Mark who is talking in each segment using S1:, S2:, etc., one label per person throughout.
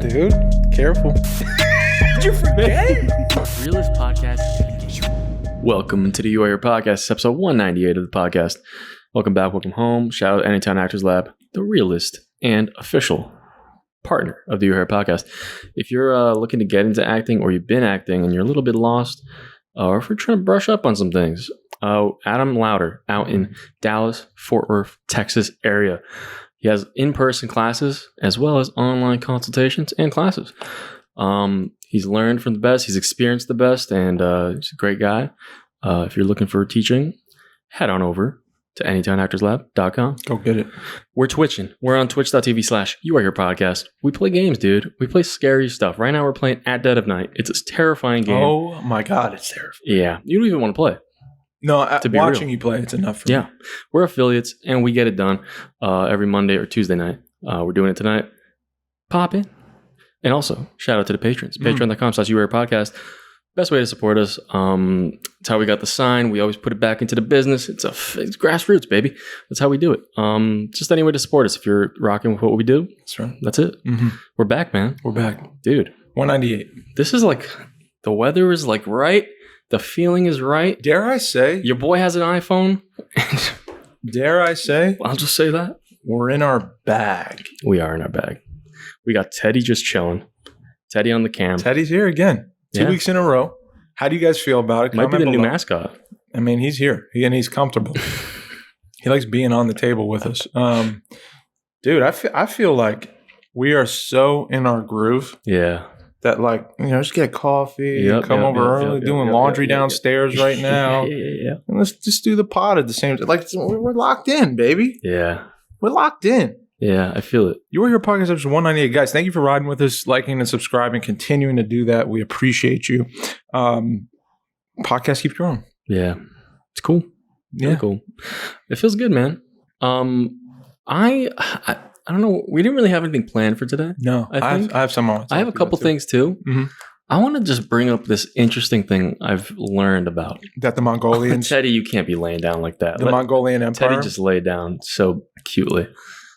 S1: dude. Careful. Did you forget?
S2: Realist Podcast. Welcome to the You Are Here Podcast, episode 198 of the podcast. Welcome back, welcome home. Shout out Anytown Actors Lab, the realist and official partner of the You Are Here Podcast. If you're looking to get into acting, or you've been acting and you're a little bit lost, or if you're trying to brush up on some things, Adam Louder out in Dallas, Fort Worth, Texas area. He has in-person classes as well as online consultations and classes. He's learned from the best. He's experienced the best, and he's a great guy. If you're looking for teaching, head on over to anytownactorslab.com.
S1: Go get it.
S2: We're twitching. We're on twitch.tv/You Are Here Podcast. We play games, dude. We play scary stuff. Right now we're playing At Dead of Night. It's a terrifying game.
S1: Oh my God, it's terrifying.
S2: Yeah. You don't even want to play.
S1: No, watching you play, it's enough for me.
S2: Yeah. We're affiliates, and we get it done every Monday or Tuesday night. We're doing it tonight. Pop in. And also, shout out to the patrons. Patreon.com/You Are Here Podcast. Best way to support us. It's how we got the sign. We always put it back into the business. It's grassroots, baby. That's how we do it. Just any way to support us. If you're rocking with what we do,
S1: that's right.
S2: That's it. Mm-hmm. We're back, man.
S1: We're back.
S2: Dude.
S1: 198.
S2: This is like, the weather is like right. The feeling is right.
S1: Dare I say?
S2: Your boy has an iPhone.
S1: Dare I say?
S2: I'll just say that.
S1: We're in our bag.
S2: We are in our bag. We got Teddy just chilling. Teddy on the cam.
S1: Teddy's here again. 2 weeks in a row. How do you guys feel about it?
S2: Might be the new mascot.
S1: I mean, he's here. And he's comfortable. He likes being on the table with us. Dude, I feel like we are so in our groove.
S2: Yeah.
S1: That just get coffee, come over early, doing laundry downstairs right now.
S2: Yeah.
S1: And let's just do the pod at the same time. Like, we're locked in, baby.
S2: Yeah.
S1: We're locked in.
S2: Yeah, I feel it.
S1: You Are Here Podcast episode 198. Guys, thank you for riding with us, liking and subscribing, continuing to do that. We appreciate you. Podcast keeps growing.
S2: Yeah. It's cool.
S1: Yeah.
S2: Really cool. It feels good, man. I don't know. We didn't really have anything planned for today.
S1: No, I have some on.
S2: I have a couple things too.
S1: Mm-hmm.
S2: I want to just bring up this interesting thing I've learned about.
S1: That the Mongolians...
S2: Teddy, you can't be laying down like that.
S1: Mongolian Empire?
S2: Teddy just laid down so cutely.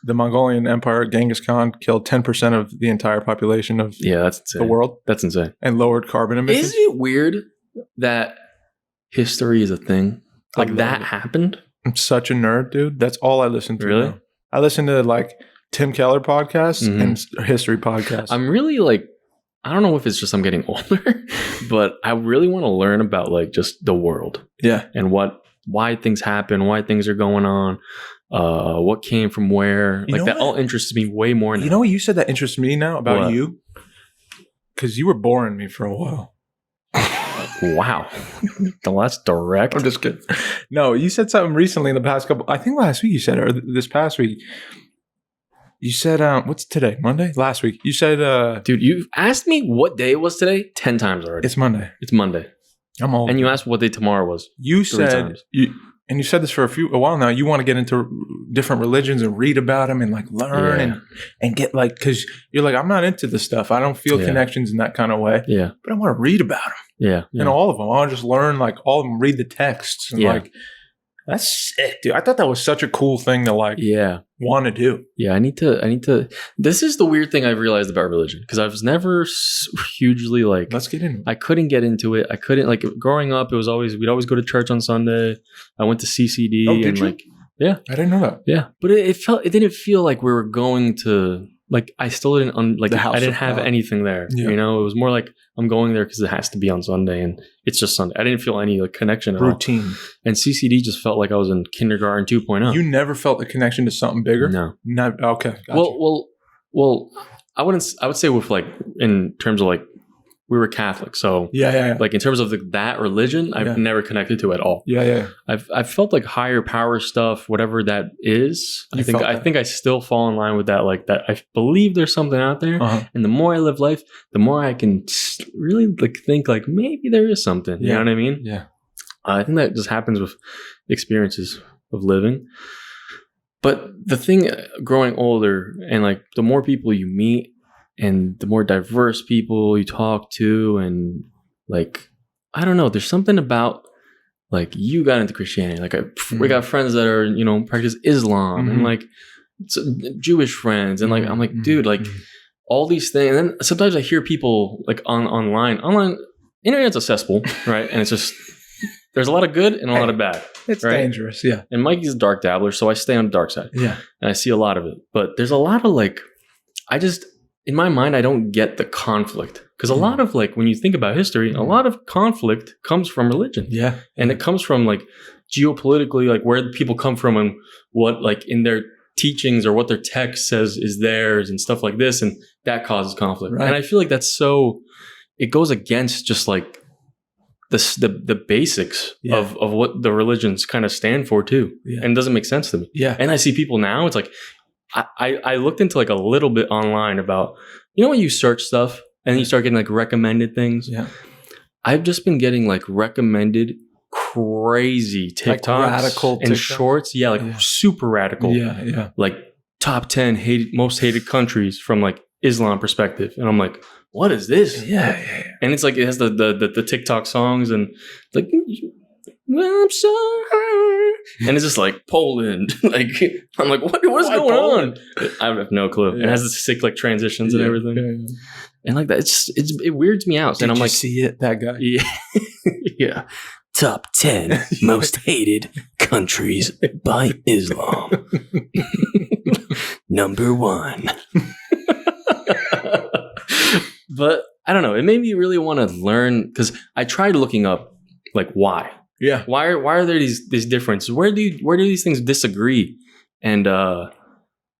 S1: The Mongolian Empire, Genghis Khan, killed 10% of the entire population of
S2: that's insane.
S1: The world.
S2: That's insane.
S1: And lowered carbon emissions.
S2: Is it weird that history is a thing? Like that happened?
S1: I'm such a nerd, dude. That's all I listen to.
S2: Really?
S1: Now. I listen to Tim Keller podcasts and history podcasts.
S2: I'm really I don't know if it's just I'm getting older, but I really want to learn about just the world.
S1: Yeah.
S2: And why things happen, why things are going on, what came from where. That all interests me way more now.
S1: You know what you said that interests me now about you? Because you were boring me for a while.
S2: Wow. That's direct.
S1: I'm just kidding. No, you said something recently in the past couple, I think last week you said, or this past week. You said, what's today? Monday? Last week. You said,
S2: dude, you've asked me what day it was today 10 times already.
S1: It's Monday.
S2: It's Monday.
S1: I'm old.
S2: And you asked what day tomorrow was.
S1: You
S2: 3
S1: said,
S2: times.
S1: And you said this for a while now. You want to get into different religions and read about them and learn and get because you're I'm not into this stuff. I don't feel connections in that kind of way.
S2: Yeah.
S1: But I want to read about them.
S2: Yeah.
S1: And all of them. I want to just learn all of them, read the texts. And that's sick, dude. I thought that was such a cool thing to want to do.
S2: Yeah. I need to. This is the weird thing I've realized about religion because I was never hugely
S1: Let's get into it.
S2: I couldn't get into it. I couldn't growing up. It was we'd always go to church on Sunday. I went to CCD.
S1: Oh, did you?
S2: Yeah.
S1: I didn't know that.
S2: Yeah. But it didn't feel like we were going to I still didn't I didn't have anything there. Yeah. It was more I'm going there because it has to be on Sunday and it's just Sunday. I didn't feel any connection at
S1: routine.
S2: All. And CCD just felt like I was in kindergarten 2.0.
S1: You never felt a connection to something bigger?
S2: No.
S1: Okay. Gotcha.
S2: Well, I would say with in terms of we were Catholic, so
S1: yeah.
S2: In terms of that religion, I've never connected to at all.
S1: Yeah.
S2: I've felt higher power stuff, whatever that is. I think I still fall in line with that. That I believe there's something out there, and the more I live life, the more I can really think maybe there is something. You know what I mean?
S1: Yeah.
S2: I think that just happens with experiences of living. But the thing, growing older, and the more people you meet. And the more diverse people you talk to, and I don't know, there's something about you got into Christianity. We got friends that are practice Islam and Jewish friends, and I'm dude, all these things. And then sometimes I hear people like online, internet's a cesspool, right? And it's just, there's a lot of good and a lot of bad.
S1: It's
S2: right?
S1: dangerous, yeah.
S2: And Mikey's a dark dabbler, so I stay on the dark side.
S1: Yeah.
S2: And I see a lot of it. But there's a lot of like, in my mind, I don't get the conflict. Because a lot of like, when you think about history, a lot of conflict comes from religion.
S1: Yeah.
S2: And it comes from like geopolitically, like where people come from and what like in their teachings or what their text says is theirs and stuff like this. And that causes conflict.
S1: Right.
S2: And I feel like that's so, it goes against just like the basics of what the religions kind of stand for too. Yeah. And it doesn't make sense to me.
S1: Yeah.
S2: And I see people now, it's like, I looked into like a little bit online about, you know, when you search stuff and then you start getting like recommended things.
S1: Yeah.
S2: I've just been getting like recommended crazy TikToks
S1: like radical
S2: and
S1: TikTok?
S2: Shorts. Yeah. Like super radical.
S1: Yeah. Yeah.
S2: Like top 10 most hated countries from like Islam perspective. And I'm like, what is this?
S1: Yeah.
S2: And it's like, it has the TikTok songs and like, well, I'm so high. And it's just like Poland. Like, I'm like, what is going
S1: Poland?
S2: on? I have no clue. Yeah. It has the sick like transitions and everything. Yeah. And like that, it weirds me out.
S1: Did
S2: and I'm
S1: you
S2: like,
S1: see it? That guy.
S2: Yeah. Yeah. Top 10 most hated countries by Islam. Number 1. But I don't know. It made me really want to learn because I tried looking up like why.
S1: Yeah.
S2: Why are there these differences? Where do these things disagree? And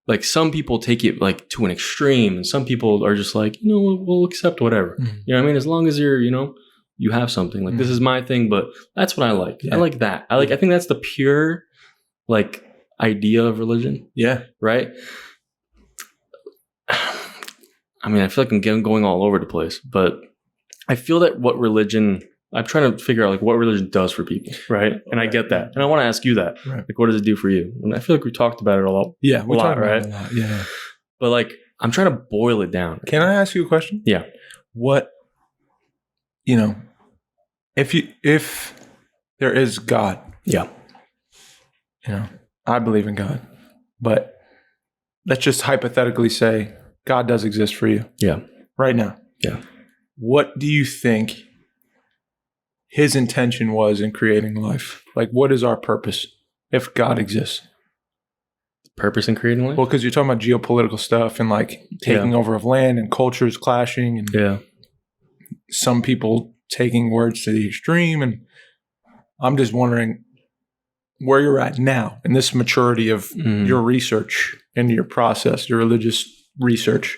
S2: like some people take it like to an extreme, and some people are just like, you know, we'll accept whatever. Mm-hmm. You know what I mean? As long as you're, you know, you have something. Like this is my thing, but that's what I like. Yeah. I like that. I think that's the pure like idea of religion. Yeah. Right? I mean, I feel like I'm going all over the place, but I feel that I'm trying to figure out like what religion does for people, right? And I get that. And I want to ask you that. Right. Like, what does it do for you? And I feel like we talked about it a lot.
S1: Yeah, we talked
S2: about
S1: it a lot. Yeah.
S2: But like, I'm trying to boil it down.
S1: Can I ask you a question?
S2: Yeah.
S1: What, you know, if there is God.
S2: Yeah.
S1: You know, I believe in God. But let's just hypothetically say God does exist for you.
S2: Yeah.
S1: Right now.
S2: Yeah.
S1: What do you think his intention was in creating life? Like, what is our purpose if God exists?
S2: Purpose in creating life?
S1: Well, because you're talking about geopolitical stuff and like taking over of land and cultures clashing and some people taking words to the extreme. And I'm just wondering where you're at now in this maturity of your research and your process, your religious research.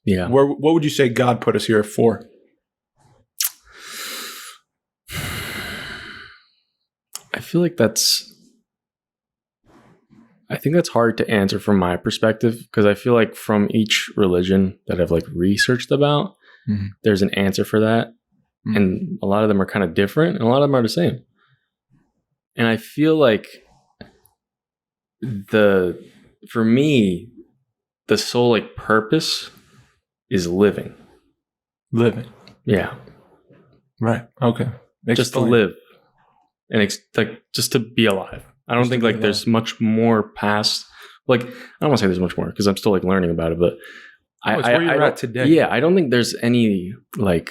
S2: Yeah.
S1: What would you say God put us here for?
S2: I feel like I think that's hard to answer from my perspective because I feel like from each religion that I've like researched about, there's an answer for that. And a lot of them are kind of different and a lot of them are the same. And I feel like for me, the sole like purpose is living.
S1: Living.
S2: Yeah.
S1: Right. Okay. Explain.
S2: Just to live. And like just to be alive. I don't think like there's much more past. Like I don't want to say there's much more because I'm still like learning about it. But
S1: it's where you're at today.
S2: Yeah, I don't think there's any like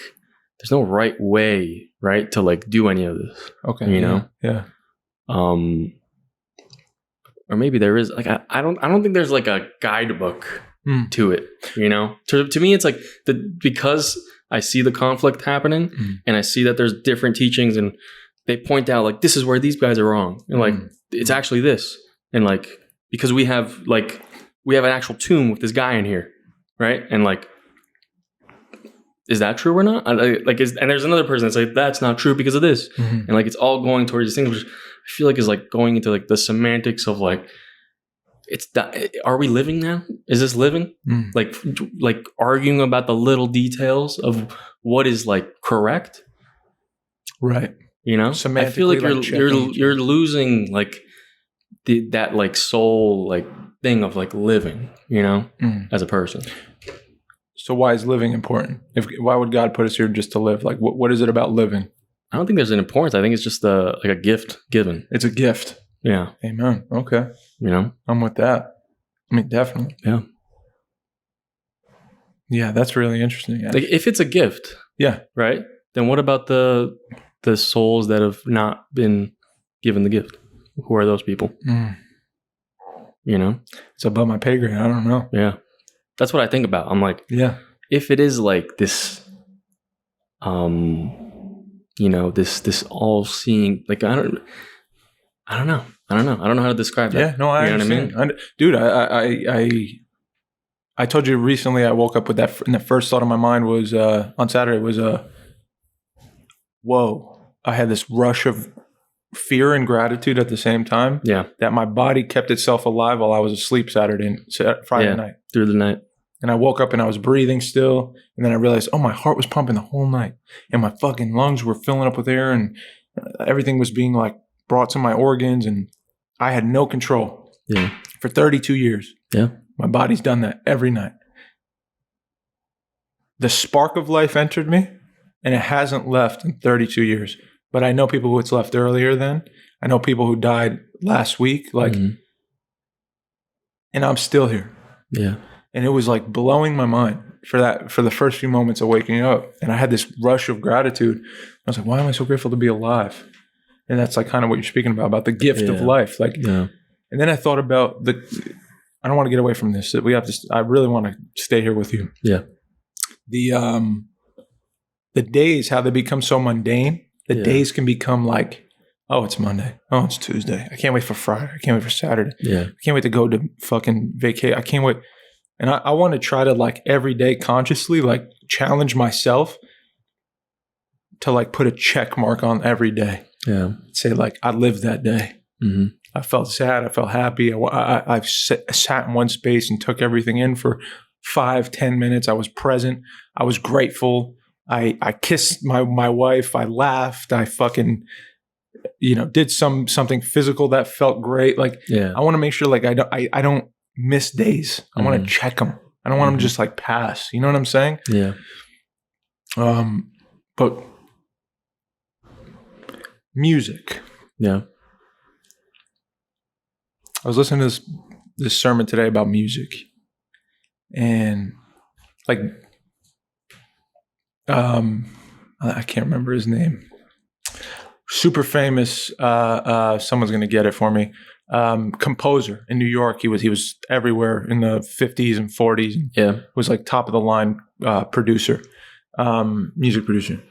S2: there's no right way, right, to like do any of this.
S1: Okay.
S2: You know.
S1: Yeah.
S2: Or maybe there is like I don't think there's like a guidebook to it. You know. To me, it's like because I see the conflict happening and I see that there's different teachings and they point out like this is where these guys are wrong and like it's actually this and like because we have an actual tomb with this guy in here, right? And like is that true or not? And there's another person that's like that's not true because of this and like it's all going towards these things which I feel like is like going into like the semantics of like it's that are we living now? Is this living? Like arguing about the little details of what is like correct,
S1: right?
S2: You know, I feel like you're losing like that like soul like thing of like living, you know, as a person.
S1: So why is living important? Why would God put us here just to live? Like, what is it about living?
S2: I don't think there's an importance. I think it's just like a gift given.
S1: It's a gift.
S2: Yeah.
S1: Amen. Okay.
S2: You know,
S1: I'm with that. I mean, definitely.
S2: Yeah.
S1: Yeah, that's really interesting.
S2: Like if it's a gift, right? Then what about the souls that have not been given the gift? Who are those people? You know,
S1: it's above my pay grade. I don't know.
S2: Yeah, that's what I think about. I'm like, if it is like this, this all-seeing, like I don't know how to describe that.
S1: Yeah, no, I understand. What I mean? Dude, I told you recently I woke up with that, and the first thought in my mind was on Saturday was whoa. I had this rush of fear and gratitude at the same time.
S2: Yeah.
S1: That my body kept itself alive while I was asleep Friday night.
S2: Through the night.
S1: And I woke up and I was breathing still. And then I realized, my heart was pumping the whole night. And my fucking lungs were filling up with air. And everything was being like brought to my organs. And I had no control.
S2: Yeah.
S1: For 32 years.
S2: Yeah.
S1: My body's done that every night. The spark of life entered me. And it hasn't left in 32 years. But I know people who it's left earlier than. I know people who died last week. And I'm still here.
S2: Yeah.
S1: And it was like blowing my mind for the first few moments of waking up. And I had this rush of gratitude. I was like, why am I so grateful to be alive? And that's like kind of what you're speaking about the gift of life. And then I thought about I don't want to get away from this. I really want to stay here with you.
S2: Yeah.
S1: The days, how they become so mundane. The days can become like, oh, it's Monday. Oh, it's Tuesday. I can't wait for Friday. I can't wait for Saturday.
S2: Yeah.
S1: I can't wait to go to fucking vacation. I can't wait. And I want to try to like every day consciously like challenge myself to like put a check mark on every day.
S2: Yeah.
S1: Say like, I lived that day.
S2: Mm-hmm.
S1: I felt sad. I felt happy. I sat in one space and took everything in for 5-10 minutes. I was present. I was grateful. I kissed my wife. I laughed. I fucking, did something physical that felt great. Like, I want to make sure like I don't miss days. I want to check them. I don't want them to just like pass. You know what I'm saying?
S2: Yeah.
S1: But music.
S2: Yeah.
S1: I was listening to this sermon today about music, and like, I can't remember his name. Super famous. Someone's gonna get it for me. Composer in New York. He was everywhere in the 50s and 40s. And was like top of the line producer, music producer,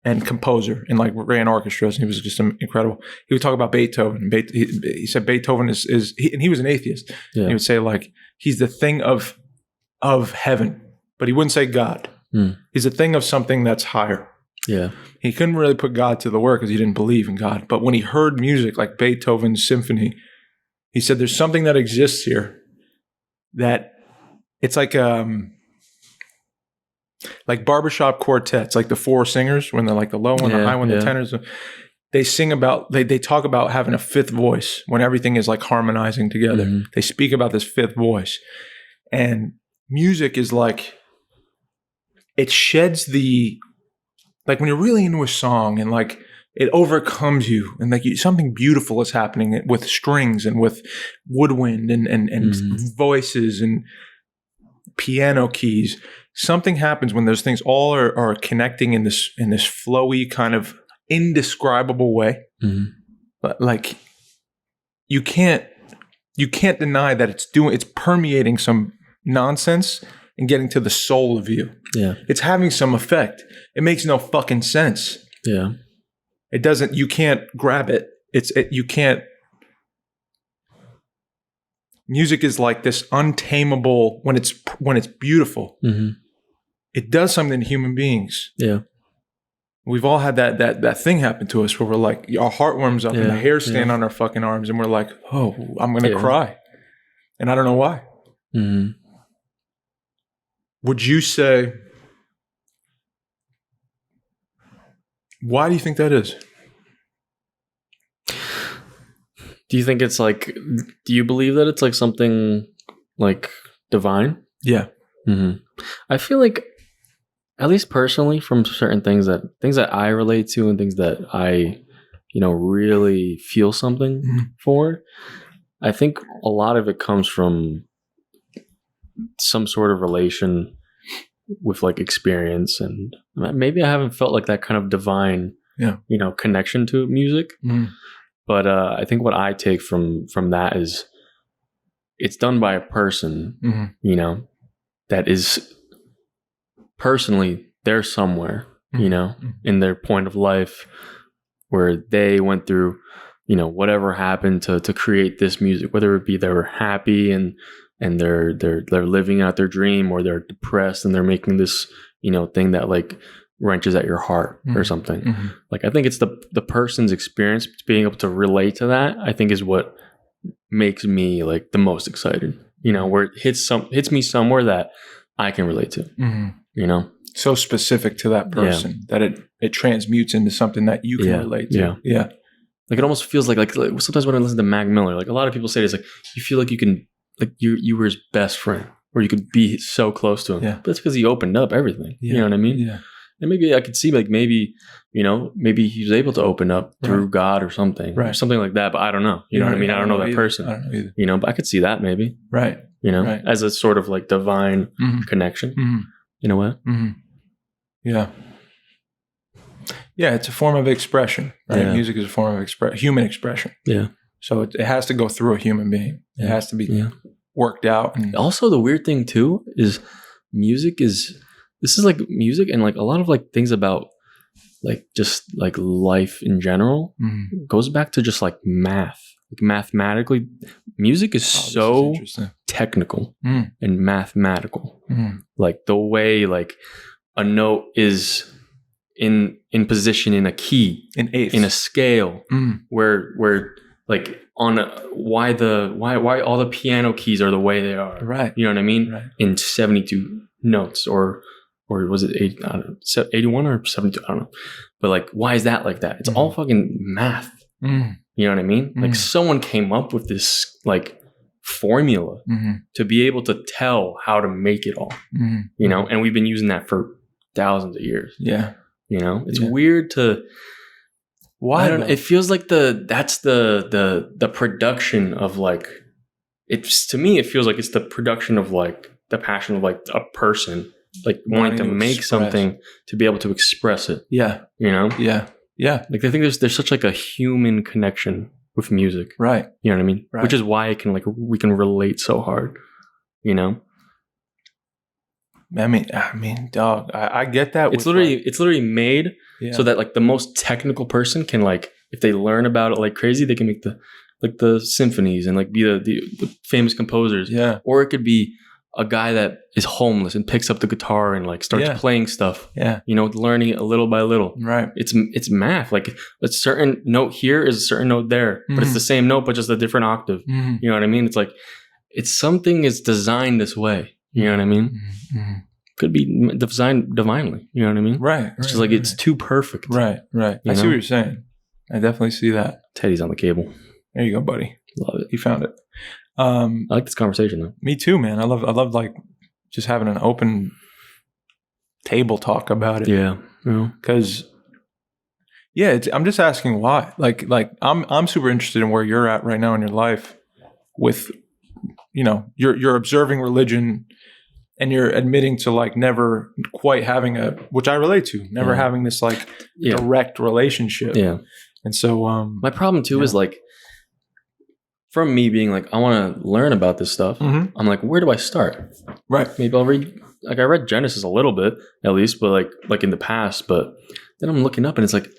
S1: and composer, and like ran orchestras. And he was just incredible. He would talk about Beethoven. He said Beethoven is and he was an atheist. Yeah. He would say like he's the thing of heaven, but he wouldn't say God. He's a thing of something that's higher.
S2: Yeah.
S1: He couldn't really put God to the work because he didn't believe in God. But when he heard music like Beethoven's symphony, he said there's something that exists here that it's like barbershop quartets, like the four singers, when they're like the low one, the high one, the tenors. They sing about, they talk about having a fifth voice when everything is like harmonizing together. Mm-hmm. They speak about this fifth voice. And music is like, it sheds like when you're really into a song and like it overcomes you and like something beautiful is happening with strings and with woodwind and voices and piano keys. Something happens when those things all are connecting in this flowy kind of indescribable way. Mm-hmm. But like you can't deny that it's permeating some nonsense and getting to the soul of you. Yeah. It's having some effect. It makes no fucking sense.
S2: Yeah.
S1: It doesn't, you can't grab it. You can't. Music is like this untamable when it's beautiful. Mm-hmm. It does something to human beings.
S2: Yeah.
S1: We've all had that thing happen to us where we're like, our heart warms up and the hairs stand on our fucking arms and we're like, oh, I'm going to cry. And I don't know why. Mm-hmm. Would you say, why do you think that is?
S2: Do you think it's like, do you believe that it's like something like divine?
S1: Yeah.
S2: Mm-hmm. I feel like, at least personally, from certain things that I relate to and things that I, really feel something for, I think a lot of it comes from some sort of relation with like experience, and maybe I haven't felt like that kind of divine, connection to music. But I think what I take from that is it's done by a person, that is personally there somewhere, in their point of life where they went through, whatever happened to create this music, whether it be they were happy and they're living out their dream, or they're depressed and they're making this, thing that like wrenches at your heart or something. Like, I think it's the person's experience being able to relate to that, I think, is what makes me like the most excited, where it hits me somewhere that I can relate to,
S1: so specific to that person that it transmutes into something that you can relate to. Yeah.
S2: Like, it almost feels like sometimes when I listen to Mac Miller, like a lot of people say it's like, you feel like you can, like you were his best friend, or you could be so close to him. Yeah. But it's because he opened up everything. Yeah. You know what I mean? Yeah. And maybe I could see like maybe he was able to open up through God or something, or something like that. But I don't know. You know what I mean? I don't know that person. I don't know either. But I could see that maybe.
S1: Right.
S2: As a sort of like divine connection in a way.
S1: Yeah. Yeah, it's a form of expression, right? Yeah. Music is a form of human expression. Yeah. So it has to go through a human being. It has to be worked out. And
S2: also, the weird thing too is this is like music and like a lot of like things about like just like life in general goes back to just like math. Like mathematically, music is so technical and mathematical. Like the way like a note is in position in a key, in a scale, where like on why all the piano keys are the way they are.
S1: Right.
S2: You know what I mean? Right. In 72 notes or was it 81 or 72? I don't know. But like, why is that like that? It's all fucking math. You know what I mean? Like someone came up with this like formula to be able to tell how to make it all, and we've been using that for thousands of years. Yeah. It's weird to, why? I don't know. It feels like that's the production of like, to me, it feels like it's the production of like the passion of like a person, like wanting to make something to be able to express it. Yeah. Yeah. Yeah. Like I think there's such like a human connection with music. Right. You know what I mean? Right. Which is why it can like, we can relate so hard,
S1: I mean, dog, I get that.
S2: It's literally made so that like the most technical person can like, if they learn about it like crazy, they can make the symphonies and like be the famous composers. Yeah. Or it could be a guy that is homeless and picks up the guitar and like starts playing stuff. Yeah. Learning it a little by little. Right. It's math. Like a certain note here is a certain note there, but it's the same note, but just a different octave. You know what I mean? It's like, it's something is designed this way. You know what I mean? Could be designed divinely. You know what I mean? Right. It's just like, it's too perfect.
S1: Right. Right. I see what you're saying. I definitely see that.
S2: Teddy's on the cable.
S1: There you go, buddy.
S2: Love it.
S1: You found it.
S2: I like this conversation though.
S1: Me too, man. I love like just having an open table talk about it. Yeah. Because I'm just asking why. Like I'm super interested in where you're at right now in your life with, you're observing religion and you're admitting to like never quite having which I relate to, never having this like direct relationship. Yeah. And so
S2: my problem too is like, from me being like, I want to learn about this stuff, I'm like, where do I start? Right. Maybe I'll read, like I read Genesis a little bit at least, but like in the past, but then I'm looking up and it's like,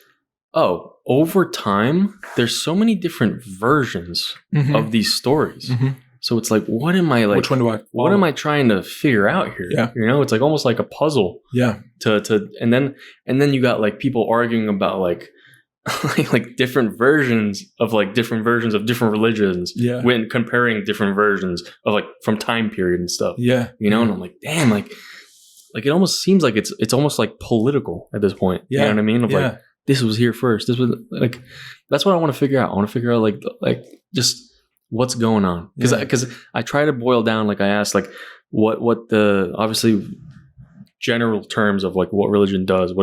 S2: oh, over time, there's so many different versions of these stories. So it's like, what am I like?
S1: Which one do I follow?
S2: What am I trying to figure out here? Yeah. It's like almost like a puzzle. Yeah. And then you got like people arguing about like different versions of different religions. Yeah. When comparing different versions of like from time period and stuff. Yeah. And I'm like, damn, like it almost seems like it's almost like political at this point. Yeah. You know what I mean? Of like, this was here first. This was like, that's what I want to figure out. I want to figure out like just what's going on. Because I try to boil down, like I asked, like what the obviously general terms of like what religion does,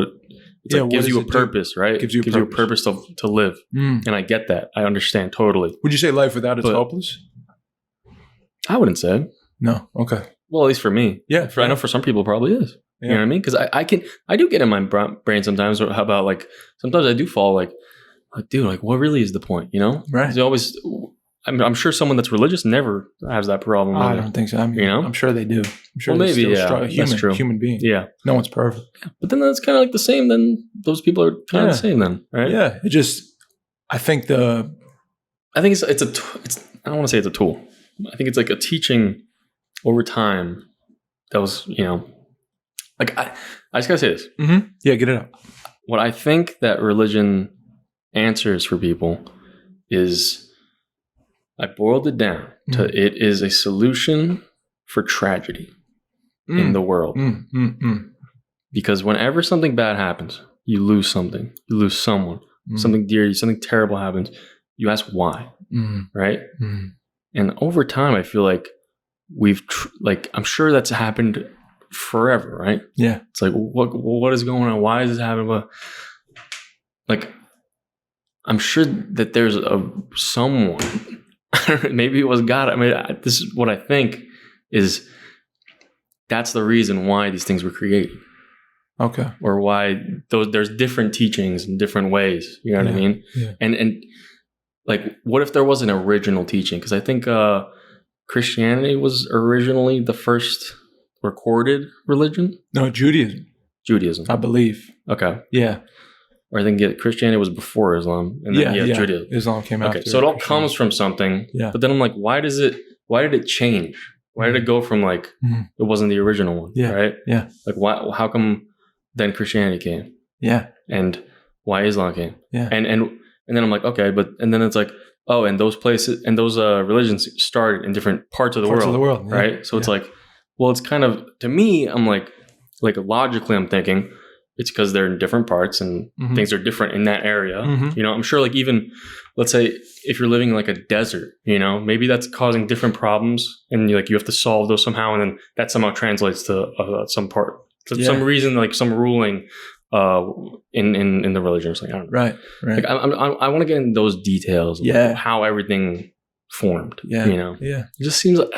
S2: it gives you a purpose, right? Gives you a purpose to live. And I get that. I understand totally.
S1: Would you say life without it's hopeless?
S2: I wouldn't say.
S1: No. Okay.
S2: Well, at least for me. Yeah. I know for some people it probably is. You know what I mean? Because I do get in my brain sometimes. How about like sometimes I do fall like dude, like what really is the point? You know?
S1: Right.
S2: There's always. I'm sure someone that's religious never has that problem.
S1: I don't think so. I mean,
S2: you know?
S1: I'm sure they do. I'm sure
S2: well, maybe
S1: that's true. Human being.
S2: Yeah.
S1: No one's perfect.
S2: Yeah. But then that's kind of like the same. Then those people are kind of the same. Then, right?
S1: Yeah. It just. I think it's
S2: I don't want to say it's a tool. I think it's like a teaching over time. That was like I just gotta say this.
S1: Mm-hmm. Yeah, get it out.
S2: What I think that religion answers for people is. I boiled it down to it is a solution for tragedy in the world. Because whenever something bad happens, you lose something, you lose someone, something dear, something terrible happens, you ask why, right? And over time, I feel like I'm sure that's happened forever, right?
S1: Yeah.
S2: It's like, what is going on? Why is this happening? But like, I'm sure that there's someone. Maybe it was God. I mean, this is what I think is that's the reason why these things were created.
S1: Okay.
S2: Or why there's different teachings in different ways. You know what I mean?
S1: Yeah.
S2: And like, what if there was an original teaching? Because I think Christianity was originally the first recorded religion.
S1: No, Judaism. I believe.
S2: Okay.
S1: Yeah.
S2: Or I think Christianity was before Islam, and then Judaism.
S1: Islam came after.
S2: Okay, so it all comes from something.
S1: Yeah.
S2: But then I'm like, why did it change? Why did it go from like it wasn't the original one?
S1: Yeah.
S2: Right?
S1: Yeah.
S2: Like why? How come then Christianity came?
S1: Yeah.
S2: And why Islam came?
S1: Yeah.
S2: And then I'm like, okay, and then it's like, oh, and those places and those religions started in different parts of the world.
S1: Yeah.
S2: Right? So it's like, well, it's kind of to me, I'm like logically, I'm thinking. It's because they're in different parts and things are different in that area. You know, I'm sure like even, let's say if you're living in like a desert, you know, maybe that's causing different problems and you have to solve those somehow. And then that somehow translates to some part, some reason, like some ruling in the religion or something. I don't know. Right. Like I want to get into those details of how everything formed, you know? Yeah. It just seems like,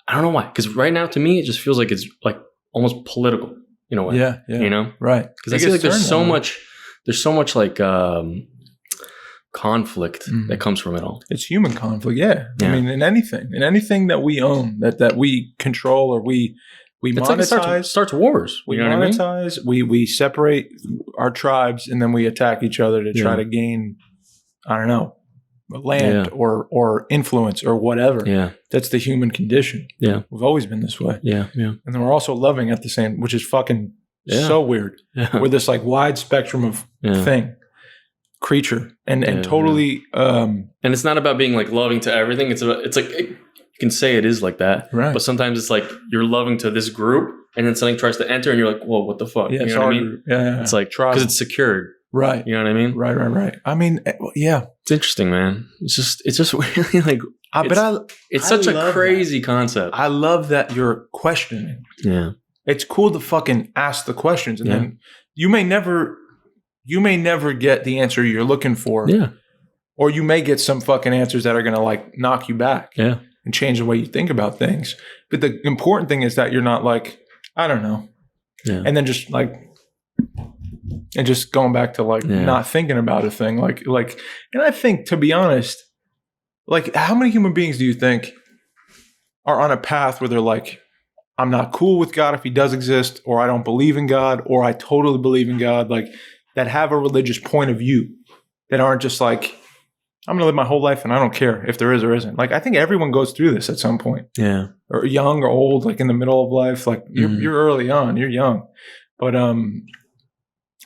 S2: I don't know why. Because right now to me, it just feels like it's like almost political. In a way, you know,
S1: right?
S2: Because I feel like there's so much like conflict that comes from it all.
S1: It's human conflict, yeah. I mean, in anything that we own, that we control or we monetize,
S2: like starts wars.
S1: We monetize. I mean? We separate our tribes and then we attack each other to try to gain, I don't know, land or influence or whatever. Yeah. That's the human condition. Yeah. We've always been this way. Yeah. Yeah. And then we're also loving at the same, which is fucking so weird. Yeah. We're this like wide spectrum of creature and totally
S2: and it's not about being like loving to everything. It's like you can say it is like that. Right. But sometimes it's like you're loving to this group and then something tries to enter and you're like, whoa, what the fuck?
S1: Yeah,
S2: you know what I mean? Yeah. It's like because it's secured.
S1: Right.
S2: You know what I mean?
S1: Right. I mean, yeah.
S2: It's interesting, man. It's just really like, it's such a crazy concept.
S1: I love that you're questioning. Yeah. It's cool to fucking ask the questions and then you may never get the answer you're looking for. Yeah. Or you may get some fucking answers that are going to like knock you back. Yeah. And change the way you think about things. But the important thing is that you're not like, I don't know. Yeah. And then just like, and just going back to like not thinking about a thing like, and I think to be honest, like how many human beings do you think are on a path where they're like, I'm not cool with God if he does exist, or I don't believe in God, or I totally believe in God, like that have a religious point of view that aren't just like, I'm going to live my whole life and I don't care if there is or isn't. Like, I think everyone goes through this at some point. Yeah. Or young or old, like in the middle of life, like you're early on, you're young. But,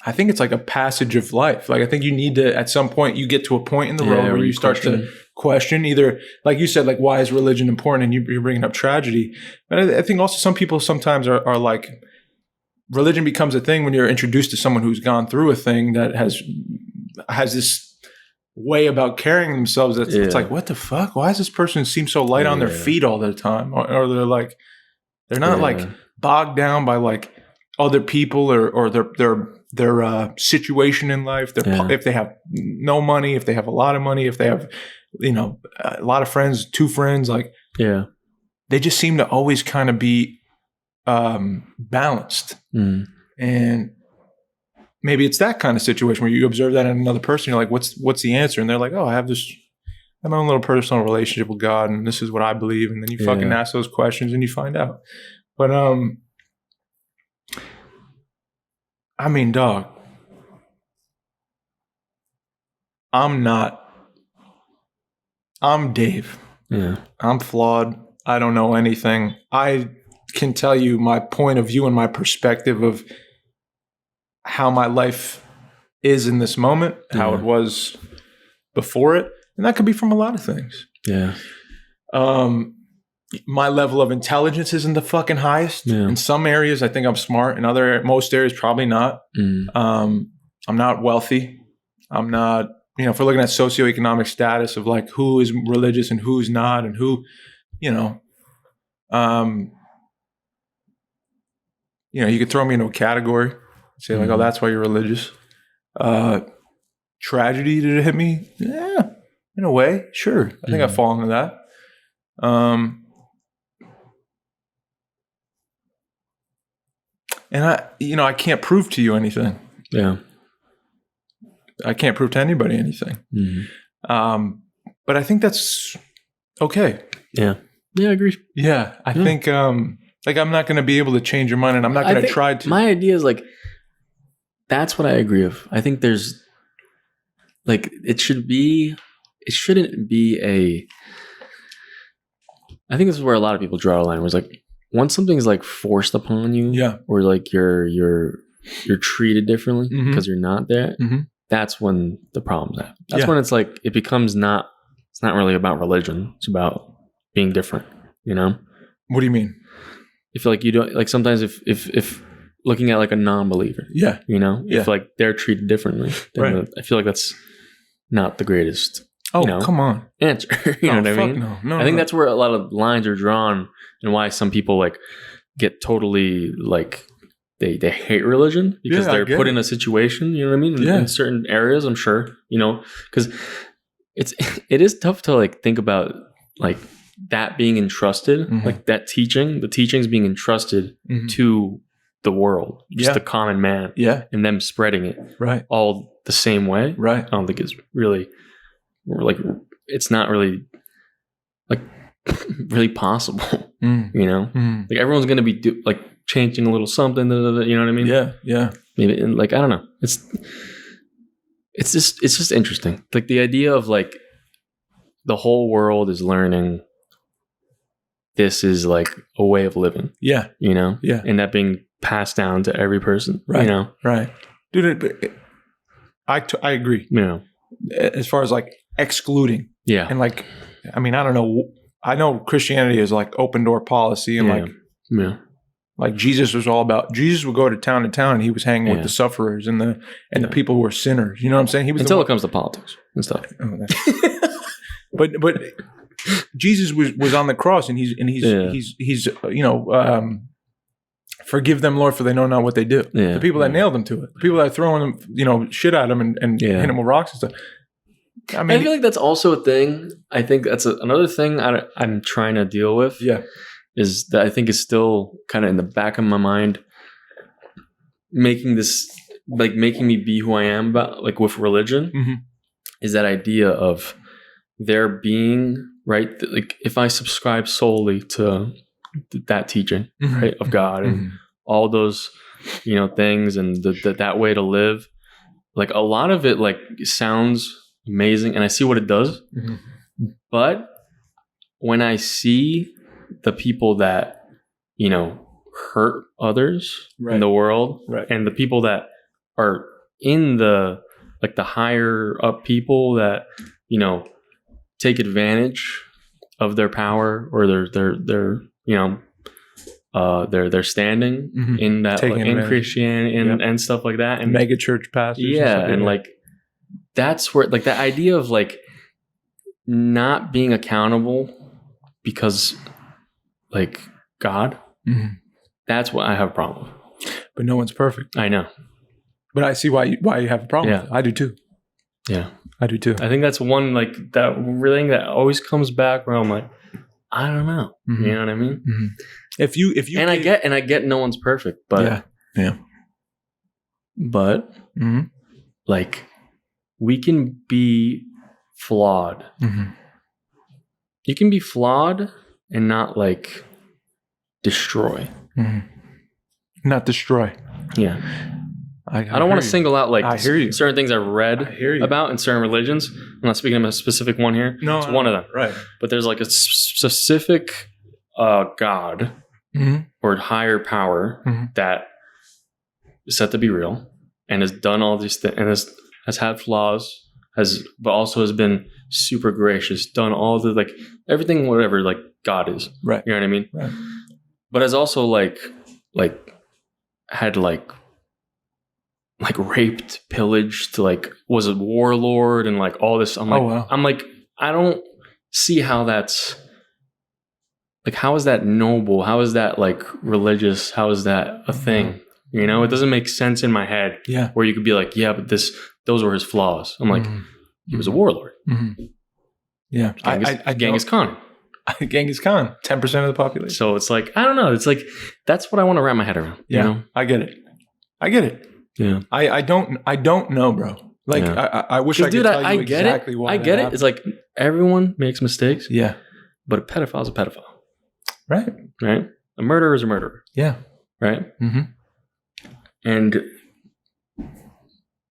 S1: I think it's like a passage of life. Like, I think you need to, at some point, you get to a point in the road where you start to question either, like you said, like, why is religion important? And you're bringing up tragedy. But I think also some people sometimes are like, religion becomes a thing when you're introduced to someone who's gone through a thing that has this way about carrying themselves. That's it's like, what the fuck? Why does this person seem so light on their feet all the time? Or they're like, they're not like bogged down by like other people or their situation in life. If they have no money, if they have a lot of money, if they have, a lot of friends, 2 friends, like, they just seem to always kind of be balanced. And maybe it's that kind of situation where you observe that in another person. You're like, what's the answer? And they're like, oh, I have my own little personal relationship with God, and this is what I believe. And then you fucking ask those questions and you find out. But I mean, dog, I'm Dave.
S2: Yeah.
S1: I'm flawed. I don't know anything. I can tell you my point of view and my perspective of how my life is in this moment, how it was before it. And that could be from a lot of things.
S2: Yeah.
S1: My level of intelligence isn't the fucking highest. Yeah. In some areas, I think I'm smart. In most areas, probably not. I'm not wealthy. I'm not, if we're looking at socioeconomic status of like who is religious and who's not and who, you could throw me into a category, say like, oh, that's why you're religious. Tragedy, did it hit me? Yeah, in a way, sure. I think I fall into that. And I can't prove to you anything.
S2: Yeah.
S1: I can't prove to anybody anything. But I think that's okay.
S2: Yeah. Yeah, I agree.
S1: Yeah. I think, like, I'm not going to be able to change your mind, and I'm not going to try to.
S2: My idea is like, that's what I agree with. I think there's, like, it shouldn't be I think this is where a lot of people draw a line, where it's like, once something's like forced upon you, or like you're treated differently because you're not there, that's when the problem's at. That's when it's like, it becomes it's not really about religion. It's about being different, What
S1: do you mean?
S2: If like you don't, like sometimes if looking at like a non-believer, if like they're treated differently, then I feel like that's not the greatest.
S1: Come on.
S2: Answer. You know what I mean?
S1: No,
S2: I think that's where a lot of lines are drawn, and why some people like get totally like they hate religion because they're put in a situation, you know what I mean? In certain areas, I'm sure, because it is tough to like think about like that being entrusted, like that the teachings being entrusted to the world, just the common man, and them spreading it all the same way. I don't think it's really like, it's not really like really possible, like everyone's going to be like changing a little something, you know what I mean?
S1: Yeah.
S2: Maybe, and like, I don't know. It's just interesting. Like the idea of like the whole world is learning this is like a way of living.
S1: Yeah.
S2: And that being passed down to every person.
S1: Right. Right. Dude, I agree. As far as like excluding.
S2: Yeah.
S1: And like, I mean, I don't know. I know Christianity is like open door policy and like Jesus was all about, Jesus would go to town and he was hanging with the sufferers and the people who were sinners. You know what I'm saying? He was
S2: until it comes to politics and stuff.
S1: But Jesus was on the cross and he's forgive them, Lord, for they know not what they do. The people that nailed him to it, the people that are throwing them, shit at him and hit him with rocks and stuff. I mean,
S2: I feel like that's also a thing. I think that's another thing I'm trying to deal with.
S1: Yeah.
S2: Is that I think is still kind of in the back of my mind, making me be who I am about, like with religion, is that idea of there being, right? Like if I subscribe solely to that teaching, right, of God and all those, things and that way to live, like a lot of it like sounds amazing and I see what it does, but when I see the people that hurt others in the world, and the people that are in the like the higher up people that take advantage of their power or their standing in that in Christianity and stuff like that, and
S1: mega church pastors,
S2: and like that's where like the idea of like not being accountable because like God, that's what I have a problem with.
S1: But no one's perfect.
S2: I know.
S1: But I see why you have a problem with it. I do too.
S2: Yeah.
S1: I do too.
S2: I think that's one like that thing that always comes back where I'm like, I don't know. You know what I mean?
S1: If you
S2: and I get no one's perfect, but but like we can be flawed. You can be flawed and not like destroy.
S1: Not destroy.
S2: Yeah. I don't want to single out like
S1: I hear you.
S2: certain things I've read about in certain religions. I'm not speaking of a specific one here.
S1: No,
S2: it's one of them.
S1: Right.
S2: But there's like a specific God or higher power that is said to be real and has done all these things and has had flaws, but also has been super gracious, done all the like everything, whatever like God is.
S1: Right.
S2: You know what I mean?
S1: Right.
S2: But has also like had like raped, pillaged, like was a warlord and like all this. I'm like, I don't see how that's like, how is that noble? How is that like religious? How is that a thing? You know, it doesn't make sense in my head.
S1: Yeah.
S2: Where you could be like, yeah, but those were his flaws. I'm like, he was a warlord.
S1: Yeah.
S2: Genghis Khan.
S1: Genghis Khan, 10% of the population.
S2: So it's like, I don't know. It's like, that's what I want to wrap my head around.
S1: Yeah.
S2: You know?
S1: I get it. Yeah. I don't know, bro. Like, I wish I could tell you exactly why.
S2: I get it. It's like everyone makes mistakes.
S1: Yeah.
S2: But a pedophile is a pedophile.
S1: Right.
S2: Right. A murderer is a murderer.
S1: Yeah.
S2: Right. And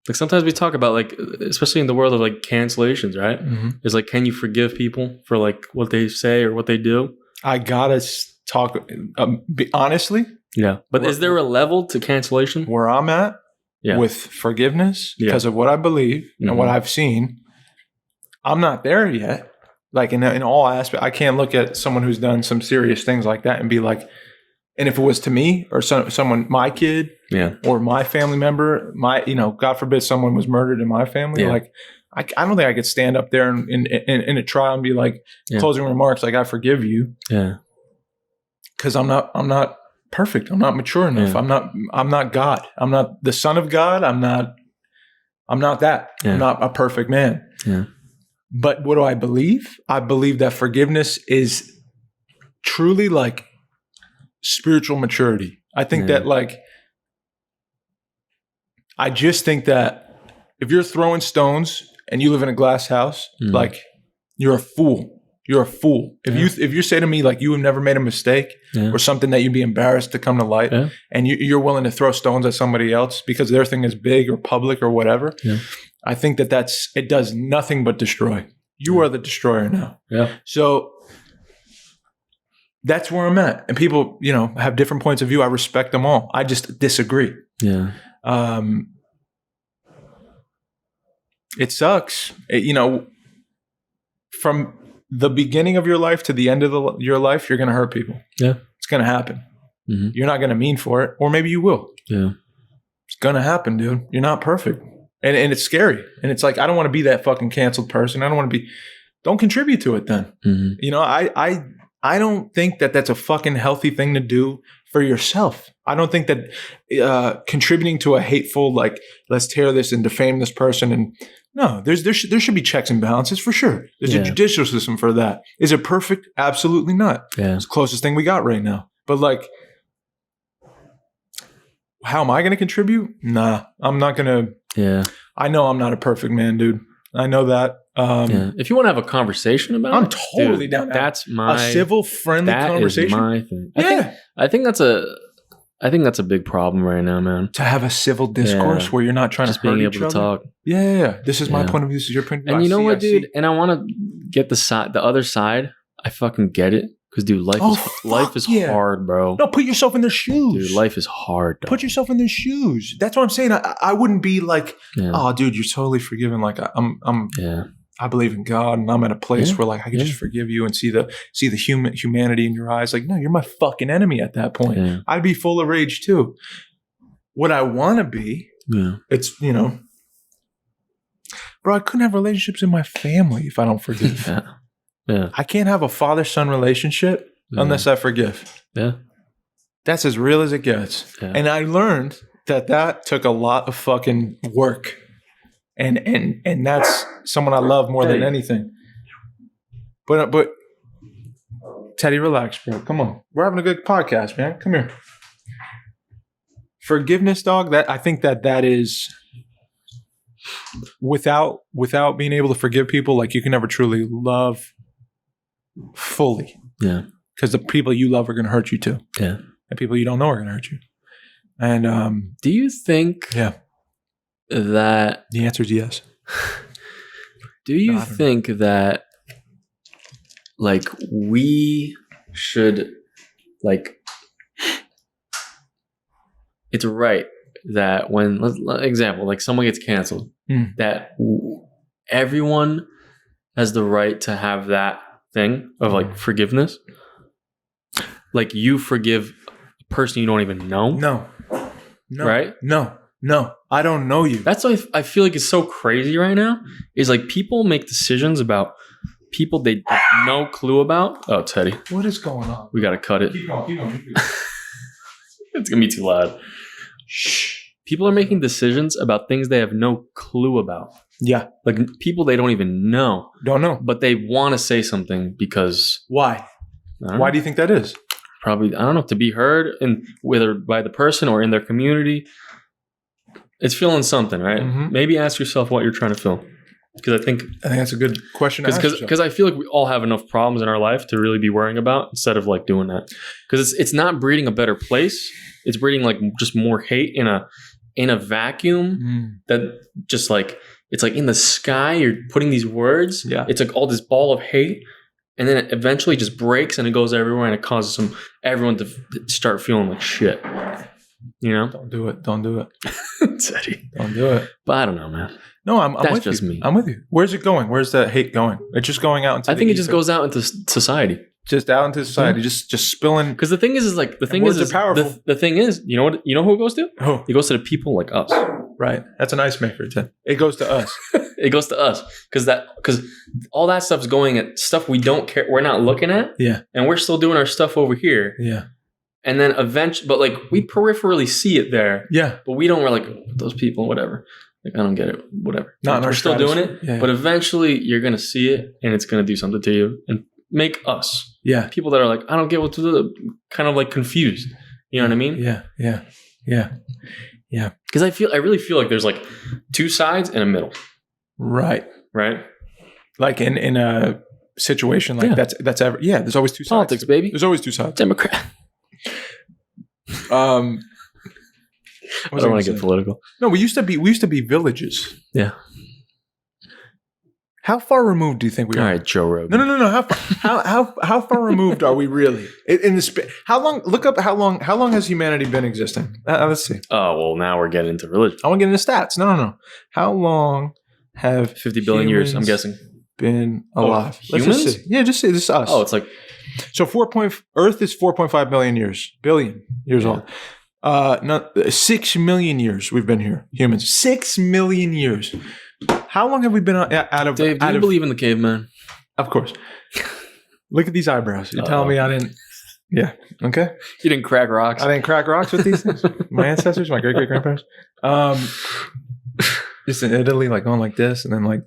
S2: like sometimes we talk about like, especially in the world of like cancellations, right? It's like, can you forgive people for like what they say or what they do?
S1: I gotta talk honestly.
S2: Yeah. But is there a level to cancellation?
S1: Where I'm at with forgiveness because of what I believe and what I've seen, I'm not there yet. Like in all aspects, I can't look at someone who's done some serious things like that and be like, and if it was to me or someone, my kid or my family member, God forbid someone was murdered in my family, like I don't think I could stand up there in a trial and be like, closing remarks, like I forgive you. Yeah. Cause I'm not perfect. I'm not mature enough. Yeah. I'm not God. I'm not the son of God. I'm not that. Yeah. I'm not a perfect man. Yeah. But what do I believe? I believe that forgiveness is truly like spiritual maturity. I think that like, I just think that if you're throwing stones and you live in a glass house, like you're a fool. You're a fool. If you say to me like you have never made a mistake or something that you'd be embarrassed to come to light and you're willing to throw stones at somebody else because their thing is big or public or whatever, I think it does nothing but destroy. You are the destroyer now. Yeah. So that's where I'm at. And people, have different points of view. I respect them all. I just disagree. Yeah. It sucks. From the beginning of your life to the end of your life, you're going to hurt people. Yeah. It's going to happen. You're not going to mean for it. Or maybe you will. Yeah. It's going to happen, dude. You're not perfect. And it's scary. And it's like, I don't want to be that fucking canceled person. I don't want to be, don't contribute to it then. I don't think that that's a fucking healthy thing to do for yourself. I don't think that contributing to a hateful, like, let's tear this and defame this person. And no, there should be checks and balances for sure. There's a judicial system for that. Is it perfect? Absolutely not. Yeah. It's the closest thing we got right now. But like, how am I going to contribute? Nah, I'm not going to. Yeah. I know I'm not a perfect man, dude. I know that.
S2: If you want to have a conversation about it,
S1: I'm totally down.
S2: That's
S1: a civil, friendly conversation.
S2: Is my thing. I think that's a big problem right now, man.
S1: To have a civil discourse where you're not trying to hurt each other. Talk. Yeah. This is my point of view. This is your point of view.
S2: And you know what, dude? And I want to get the other side. I fucking get it. Because, dude, life is hard, bro.
S1: No, put yourself in their shoes.
S2: Dude, life is hard, dog.
S1: Put yourself in their shoes. That's what I'm saying. I wouldn't be like, oh, dude, you're totally forgiven. Like, I believe in God, and I'm at a place where, like, I can just forgive you and see the humanity in your eyes. Like, no, you're my fucking enemy at that point. Yeah. I'd be full of rage, too. What I want to be, it's, bro, I couldn't have relationships in my family if I don't forgive. Yeah. I can't have a father-son relationship unless I forgive. Yeah. That's as real as it gets. Yeah. And I learned that took a lot of fucking work. And that's someone I love more than anything. But Teddy, relax, bro. Come on. We're having a good podcast, man. Come here. Forgiveness, dog. I think that is without being able to forgive people, like you can never truly love fully.
S2: Yeah.
S1: Because the people you love are going to hurt you too.
S2: Yeah.
S1: And people you don't know are going to hurt you. And
S2: do you think that
S1: the answer is yes.
S2: Do you think that like we should like it's right that when example like someone gets canceled that everyone has the right to have that thing of like forgiveness? Like you forgive a person you don't even know?
S1: No.
S2: Right?
S1: No. I don't know you.
S2: That's why I feel like it's so crazy right now. Is like people make decisions about people they have no clue about. Oh, Teddy.
S1: What is going on?
S2: We got to cut it.
S1: Keep going.
S2: It's going to be too loud. Shh. People are making decisions about things they have no clue about.
S1: Yeah.
S2: Like people they don't even know.
S1: Don't know.
S2: But they want to say something because...
S1: Why? Why do you think that is?
S2: Probably, I don't know, to be heard, and whether by the person or in their community. It's feeling something, right? Mm-hmm. Maybe ask yourself what you're trying to feel. Because I think
S1: that's a good question to ask yourself.
S2: Because I feel like we all have enough problems in our life to really be worrying about instead of like doing that. Because it's not breeding a better place. It's breeding like just more hate in a vacuum that just like, it's like in the sky, you're putting these words. Yeah. It's like all this ball of hate. And then it eventually just breaks and it goes everywhere and it causes everyone to start feeling like shit. You know?
S1: Don't do it.
S2: Teddy.
S1: Don't do it.
S2: But I don't know, man.
S1: No, I'm
S2: That's
S1: with
S2: just
S1: you.
S2: me.
S1: I'm with you. Where's it going? Where's that hate going? It's just going out into
S2: I think it just goes out into society.
S1: Just out into society. Yeah. Just spilling.
S2: Because the thing is like, the thing is powerful. The thing is, you know who it goes to?
S1: Who?
S2: It goes to the people like us.
S1: Right. That's an icebreaker, Ted. It goes to us.
S2: It goes to us. Because all that stuff's going at stuff we don't care. We're not looking at.
S1: Yeah.
S2: And we're still doing our stuff over here.
S1: Yeah.
S2: And then eventually, but like we peripherally see it there.
S1: Yeah.
S2: But we don't, we're like, those people, whatever. Like, I don't get it. Whatever.
S1: Not
S2: we're still doing it. Yeah. But eventually you're going to see it and it's going to do something to you and make us.
S1: Yeah.
S2: People that are like, I don't get what to do. Kind of like confused. You know what I mean?
S1: Yeah.
S2: Because I really feel like there's like two sides and a middle.
S1: Right. Like in a situation like that's ever there's always two sides.
S2: Politics, baby.
S1: There's always two sides.
S2: Democrat.
S1: I
S2: don't want to get political.
S1: No, we used to be villages.
S2: Yeah.
S1: How far removed do you think we are?
S2: All right, Joe Rogan.
S1: No. How far removed are we really? In the how long? Look up how long has humanity been existing? Let's see.
S2: Oh well, now we're getting into religion.
S1: I want to get into stats. No. How long have
S2: 50 billion years? I'm guessing
S1: been alive.
S2: Humans?
S1: Just see. Yeah, just see. This is us.
S2: Oh, it's like
S1: so. Earth is 4.5 billion years old. 6 million years we've been here. Humans, 6 million years. How long have we been out of?
S2: Dave, do you believe in the caveman?
S1: Of course. Look at these eyebrows. You're telling me I didn't? Yeah. Okay.
S2: You didn't crack rocks.
S1: I didn't crack rocks with these things. My ancestors, my great grandparents. Just in Italy, like going like this, and then like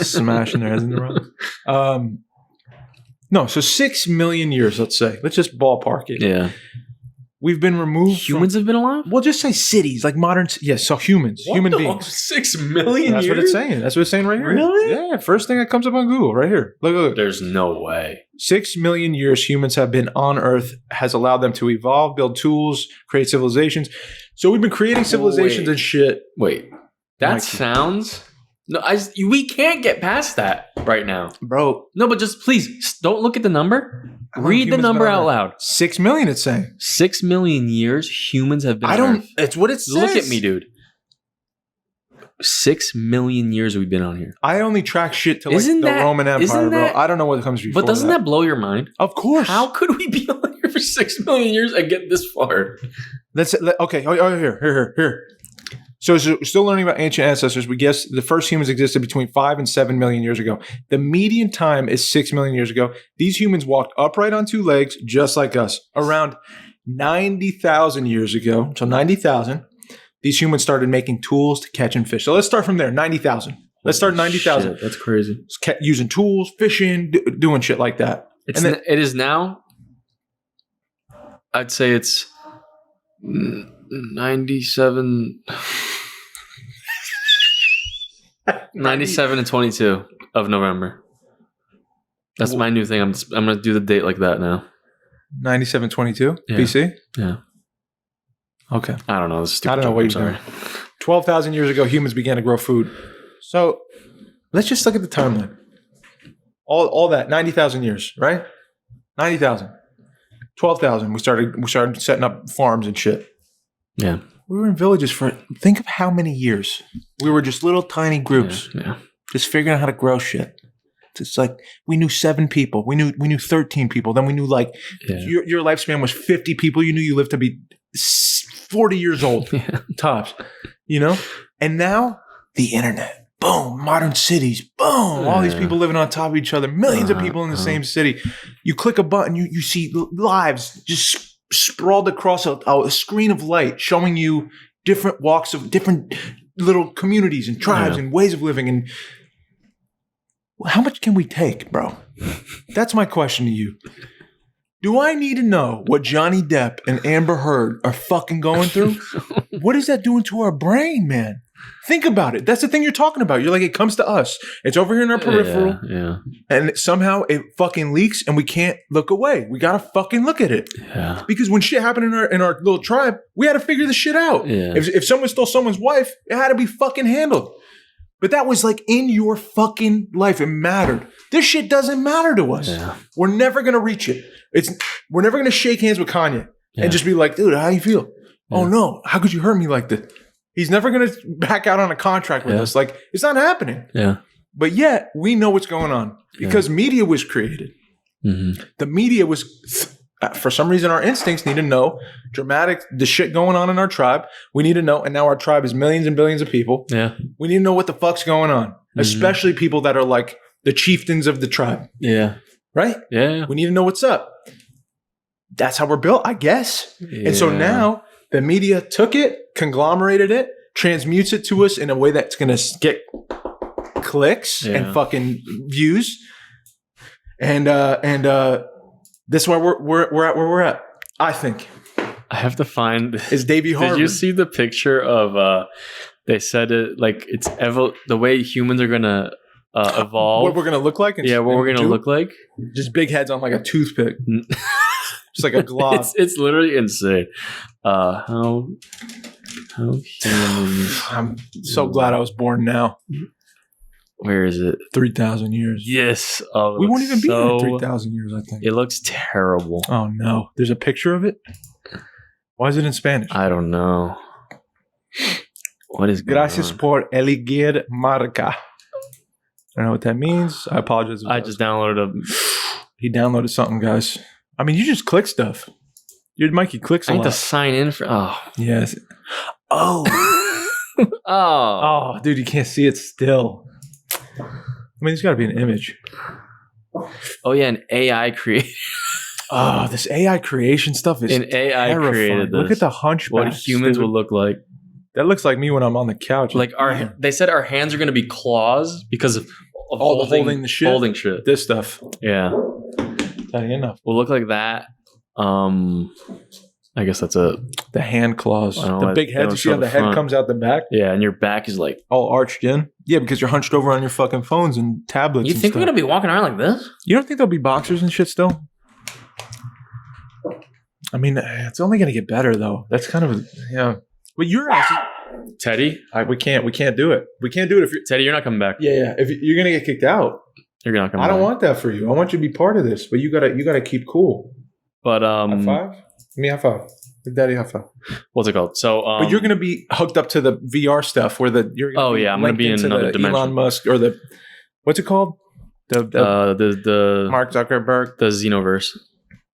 S1: smashing their heads in the rocks. No, so 6 million years. Let's say. Let's just ballpark it.
S2: Yeah.
S1: We've been removed.
S2: Humans have been alive?
S1: We'll just say cities, like modern. Yes, so humans, human beings.
S2: 6 million
S1: That's
S2: years?
S1: what it's saying. That's what it's saying right here.
S2: Really?
S1: Yeah. First thing that comes up on Google, right here. Look.
S2: There's no way.
S1: 6 million years humans have been on Earth has allowed them to evolve, build tools, create civilizations. So we've been creating civilizations and shit.
S2: Wait. That sounds... No, we can't get past that right now.
S1: Bro.
S2: No, but just please, don't look at the number. Read the number out loud.
S1: 6 million, it's saying.
S2: 6 million years humans have been on Earth.
S1: It's what it says.
S2: Look at me, dude. 6 million years we've been on here.
S1: I only track shit to like the Roman Empire, bro. I don't know what comes before.
S2: But doesn't that blow your mind?
S1: Of course.
S2: How could we be on here for 6 million years and get this far?
S1: Okay. Here. So still learning about ancient ancestors. We guess the first humans existed between 5 and 7 million years ago. The median time is 6 million years ago. These humans walked upright on two legs, just like us. Around 90,000 years ago, so 90,000, these humans started making tools to catch and fish. So let's start from there, 90,000. Let's start 90,000.
S2: That's crazy.
S1: Using tools, fishing, doing shit like that.
S2: It is now. I'd say it's 97. 97 and 22 of November. That's my new thing. I'm going to do the date like that now.
S1: 9722 BC?
S2: Yeah.
S1: Okay.
S2: I don't know. This is stupid.
S1: I don't know what you're doing. 12,000 years ago, humans began to grow food. So let's just look at the timeline. All that, 90,000 years, right? 90,000. 12,000. We started setting up farms and shit.
S2: Yeah.
S1: We were in villages for, think of how many years. We were just little tiny groups.
S2: Yeah.
S1: Just figuring out how to grow shit. It's like we knew 7 people. We knew 13 people. Then we knew your lifespan was 50 people. You knew you lived to be 40 years old. Tops. You know? And now the internet. Boom. Modern cities. Boom. All these people living on top of each other. Millions of people in the same city. You click a button, you see lives just sprawled across a screen of light showing you different walks of different little communities and tribes and ways of living. And how much can we take, bro? That's my question to you. Do I need to know what Johnny Depp and Amber Heard are fucking going through? What is that doing to our brain, man? Think about it. That's the thing you're talking about. You're like, it comes to us. It's over here in our peripheral.
S2: Yeah.
S1: And somehow it fucking leaks and we can't look away. We got to fucking look at it.
S2: Yeah.
S1: Because when shit happened in our little tribe, we had to figure this shit out.
S2: Yeah.
S1: If someone stole someone's wife, it had to be fucking handled. But that was like in your fucking life. It mattered. This shit doesn't matter to us.
S2: Yeah.
S1: We're never going to reach it. We're never going to shake hands with Kanye and just be like, dude, how do you feel? Yeah. Oh no, how could you hurt me like this? He's never going to back out on a contract with us. Like, it's not happening.
S2: Yeah.
S1: But yet, we know what's going on because media was created.
S2: Mm-hmm.
S1: The media was, for some reason, our instincts need to know the shit going on in our tribe. We need to know. And now our tribe is millions and billions of people.
S2: Yeah.
S1: We need to know what the fuck's going on, especially people that are like the chieftains of the tribe.
S2: Yeah.
S1: Right?
S2: Yeah.
S1: We need to know what's up. That's how we're built, I guess. Yeah. And so now the media took it, conglomerated it, transmutes it to us in a way that's going to get clicks and fucking views. And this is why we're at where we're at, I think.
S2: I have to find...
S1: Is Davey Harvard.
S2: Did you see the picture of... they said it like it's the way humans are going to evolve.
S1: What we're going to look like?
S2: What we're going to look like?
S1: Just big heads on like a toothpick. Just like a glob.
S2: It's literally insane. How humans...
S1: I'm so glad I was born now.
S2: Where is it?
S1: 3,000 years.
S2: Yes.
S1: We won't even be here in 3,000 years, I think.
S2: It looks terrible.
S1: Oh, no. There's a picture of it? Why is it in Spanish?
S2: I don't know. What is
S1: Gracias por elegir marca. I don't know what that means. I apologize.
S2: I just downloaded
S1: He downloaded something, guys. I mean, you just click stuff. Your Mikey clicks a lot.
S2: I need to sign in for... Oh.
S1: Yes. Oh. Oh, dude, you can't see it still. I mean, there's got to be an image.
S2: Oh, yeah, an AI created...
S1: Oh, this AI creation stuff is
S2: an AI terrifying. Created this.
S1: Look at the hunchback.
S2: What humans will look like.
S1: That looks like me when I'm on the couch.
S2: Like they said our hands are going to be claws because of holding
S1: the shit.
S2: Holding shit.
S1: This stuff.
S2: Yeah.
S1: That ain't enough.
S2: We'll look like that. I guess that's the
S1: hand claws. The big head. You see how the head comes out the back?
S2: Yeah, and your back is like
S1: all arched in. Yeah, because you're hunched over on your fucking phones and tablets.
S2: You think we're going to be walking around like this?
S1: You don't think there'll be boxers and shit still? I mean, it's only going to get better though. That's kind of But you're asking,
S2: Teddy.
S1: We can't do it. We can't do it if you're
S2: Teddy. You're not coming back.
S1: Yeah. If you're going to get kicked out,
S2: you're not coming.
S1: I don't want that for you. I want you to be part of this, but you gotta keep cool.
S2: But
S1: high five. Give me a high five. Give Daddy a high five.
S2: What's it called? So,
S1: but you're going to be hooked up to the VR stuff where you're.
S2: I'm going to be in another dimension.
S1: Elon Musk or what's it called?
S2: The
S1: Mark Zuckerberg,
S2: the Xenoverse.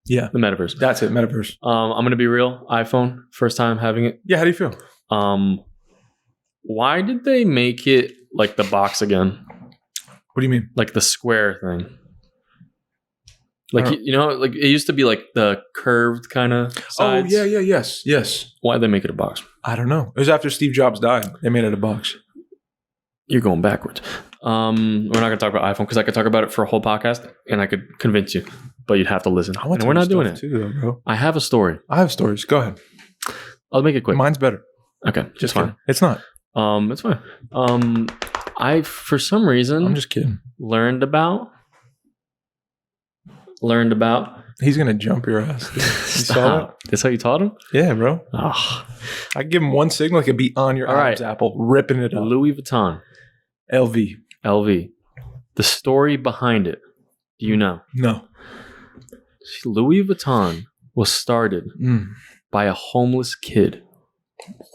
S1: Yeah,
S2: the metaverse.
S1: That's it, metaverse.
S2: I'm gonna be real. iPhone, first time having it.
S1: Yeah, how do you feel?
S2: Why did they make it like the box again?
S1: What do you mean?
S2: Like the square thing? Like like it used to be like the curved kind of sides.
S1: Oh yeah, yes.
S2: Why did they make it a box?
S1: I don't know. It was after Steve Jobs died. They made it a box.
S2: You're going backwards. We're not gonna talk about iPhone because I could talk about it for a whole podcast and I could convince you, but you'd have to listen.
S1: I want
S2: And we're not doing it.
S1: too, though, bro.
S2: I have a story.
S1: I have stories. Go ahead.
S2: I'll make it quick.
S1: Mine's better.
S2: Okay,
S1: Just
S2: fine.
S1: kidding. It's not.
S2: It's fine. I for some reason
S1: I'm just kidding.
S2: learned about.
S1: He's gonna jump your ass. You saw
S2: Stop. That's how you taught him?
S1: that? Yeah, bro.
S2: Oh.
S1: I give him one signal, it could be on your
S2: All right.
S1: Adam's apple, ripping it up.
S2: Louis Vuitton,
S1: LV.
S2: LV. The story behind it. Do you know?
S1: No.
S2: Louis Vuitton was started
S1: Mm.
S2: by a homeless kid.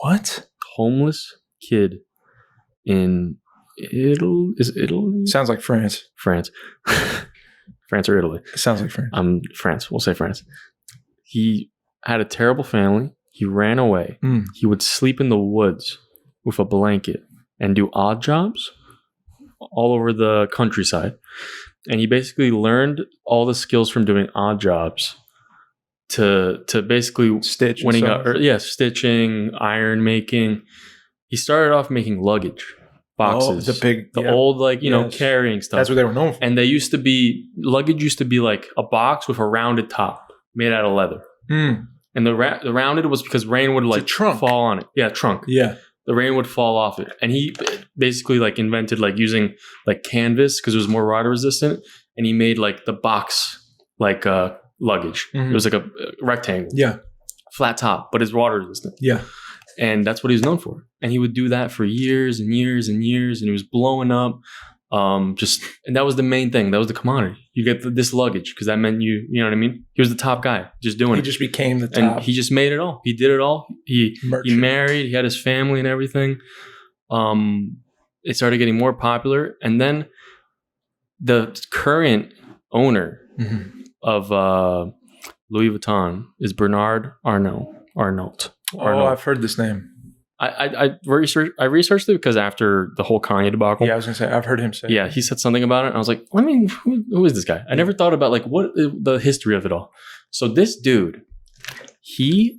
S1: What?
S2: Homeless kid in Italy. Is it Italy?
S1: Sounds like France.
S2: France. France or Italy.
S1: It sounds like France.
S2: France. We'll say France. He had a terrible family. He ran away.
S1: Mm.
S2: He would sleep in the woods with a blanket and do odd jobs all over the countryside. And he basically learned all the skills from doing odd jobs to basically
S1: Stitch.
S2: winning stitching, iron making. He started off making luggage boxes, old carrying stuff.
S1: That's what they were known for.
S2: And luggage used to be like a box with a rounded top made out of leather.
S1: Mm.
S2: And the rounded was because rain would like
S1: trunk.
S2: fall on it. Yeah, trunk.
S1: Yeah.
S2: The rain would fall off it. And he basically like invented like using like canvas because it was more water resistant. And he made like the box like luggage.
S1: Mm-hmm.
S2: It was like a rectangle.
S1: Yeah.
S2: Flat top, but it's water resistant.
S1: Yeah.
S2: And that's what he was known for. And he would do that for years and years and years. And he was blowing up. And that was the main thing. That was the commodity. You get this luggage because that meant you know what I mean? He was the top guy just doing it.
S1: He just became the top.
S2: And he just made it all. He did it all. He married. He had his family and everything. It started getting more popular. And then the current owner of Louis Vuitton is Bernard Arnault.
S1: Oh, I've heard this name.
S2: I researched it because after the whole Kanye debacle.
S1: Yeah, I was gonna say I've heard him say.
S2: Yeah, he said something about it, and I was like, who is this guy? I never thought about like what the history of it all. So this dude, he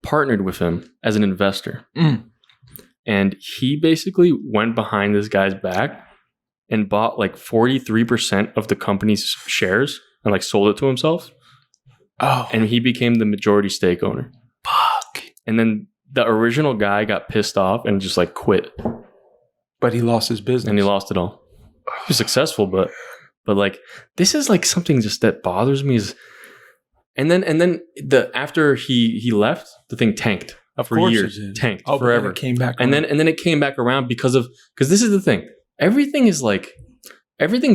S2: partnered with him as an investor, and he basically went behind this guy's back and bought like 43% of the company's shares and like sold it to himself.
S1: Oh,
S2: and he became the majority stake owner.
S1: Fuck.
S2: And then the original guy got pissed off and just like quit.
S1: But he lost his business.
S2: And he lost it all. He was successful, but like this is like something just that bothers me is and then after he left, the thing tanked for years. Tanked forever.
S1: It came back
S2: and then it came back around because this is the thing. Everything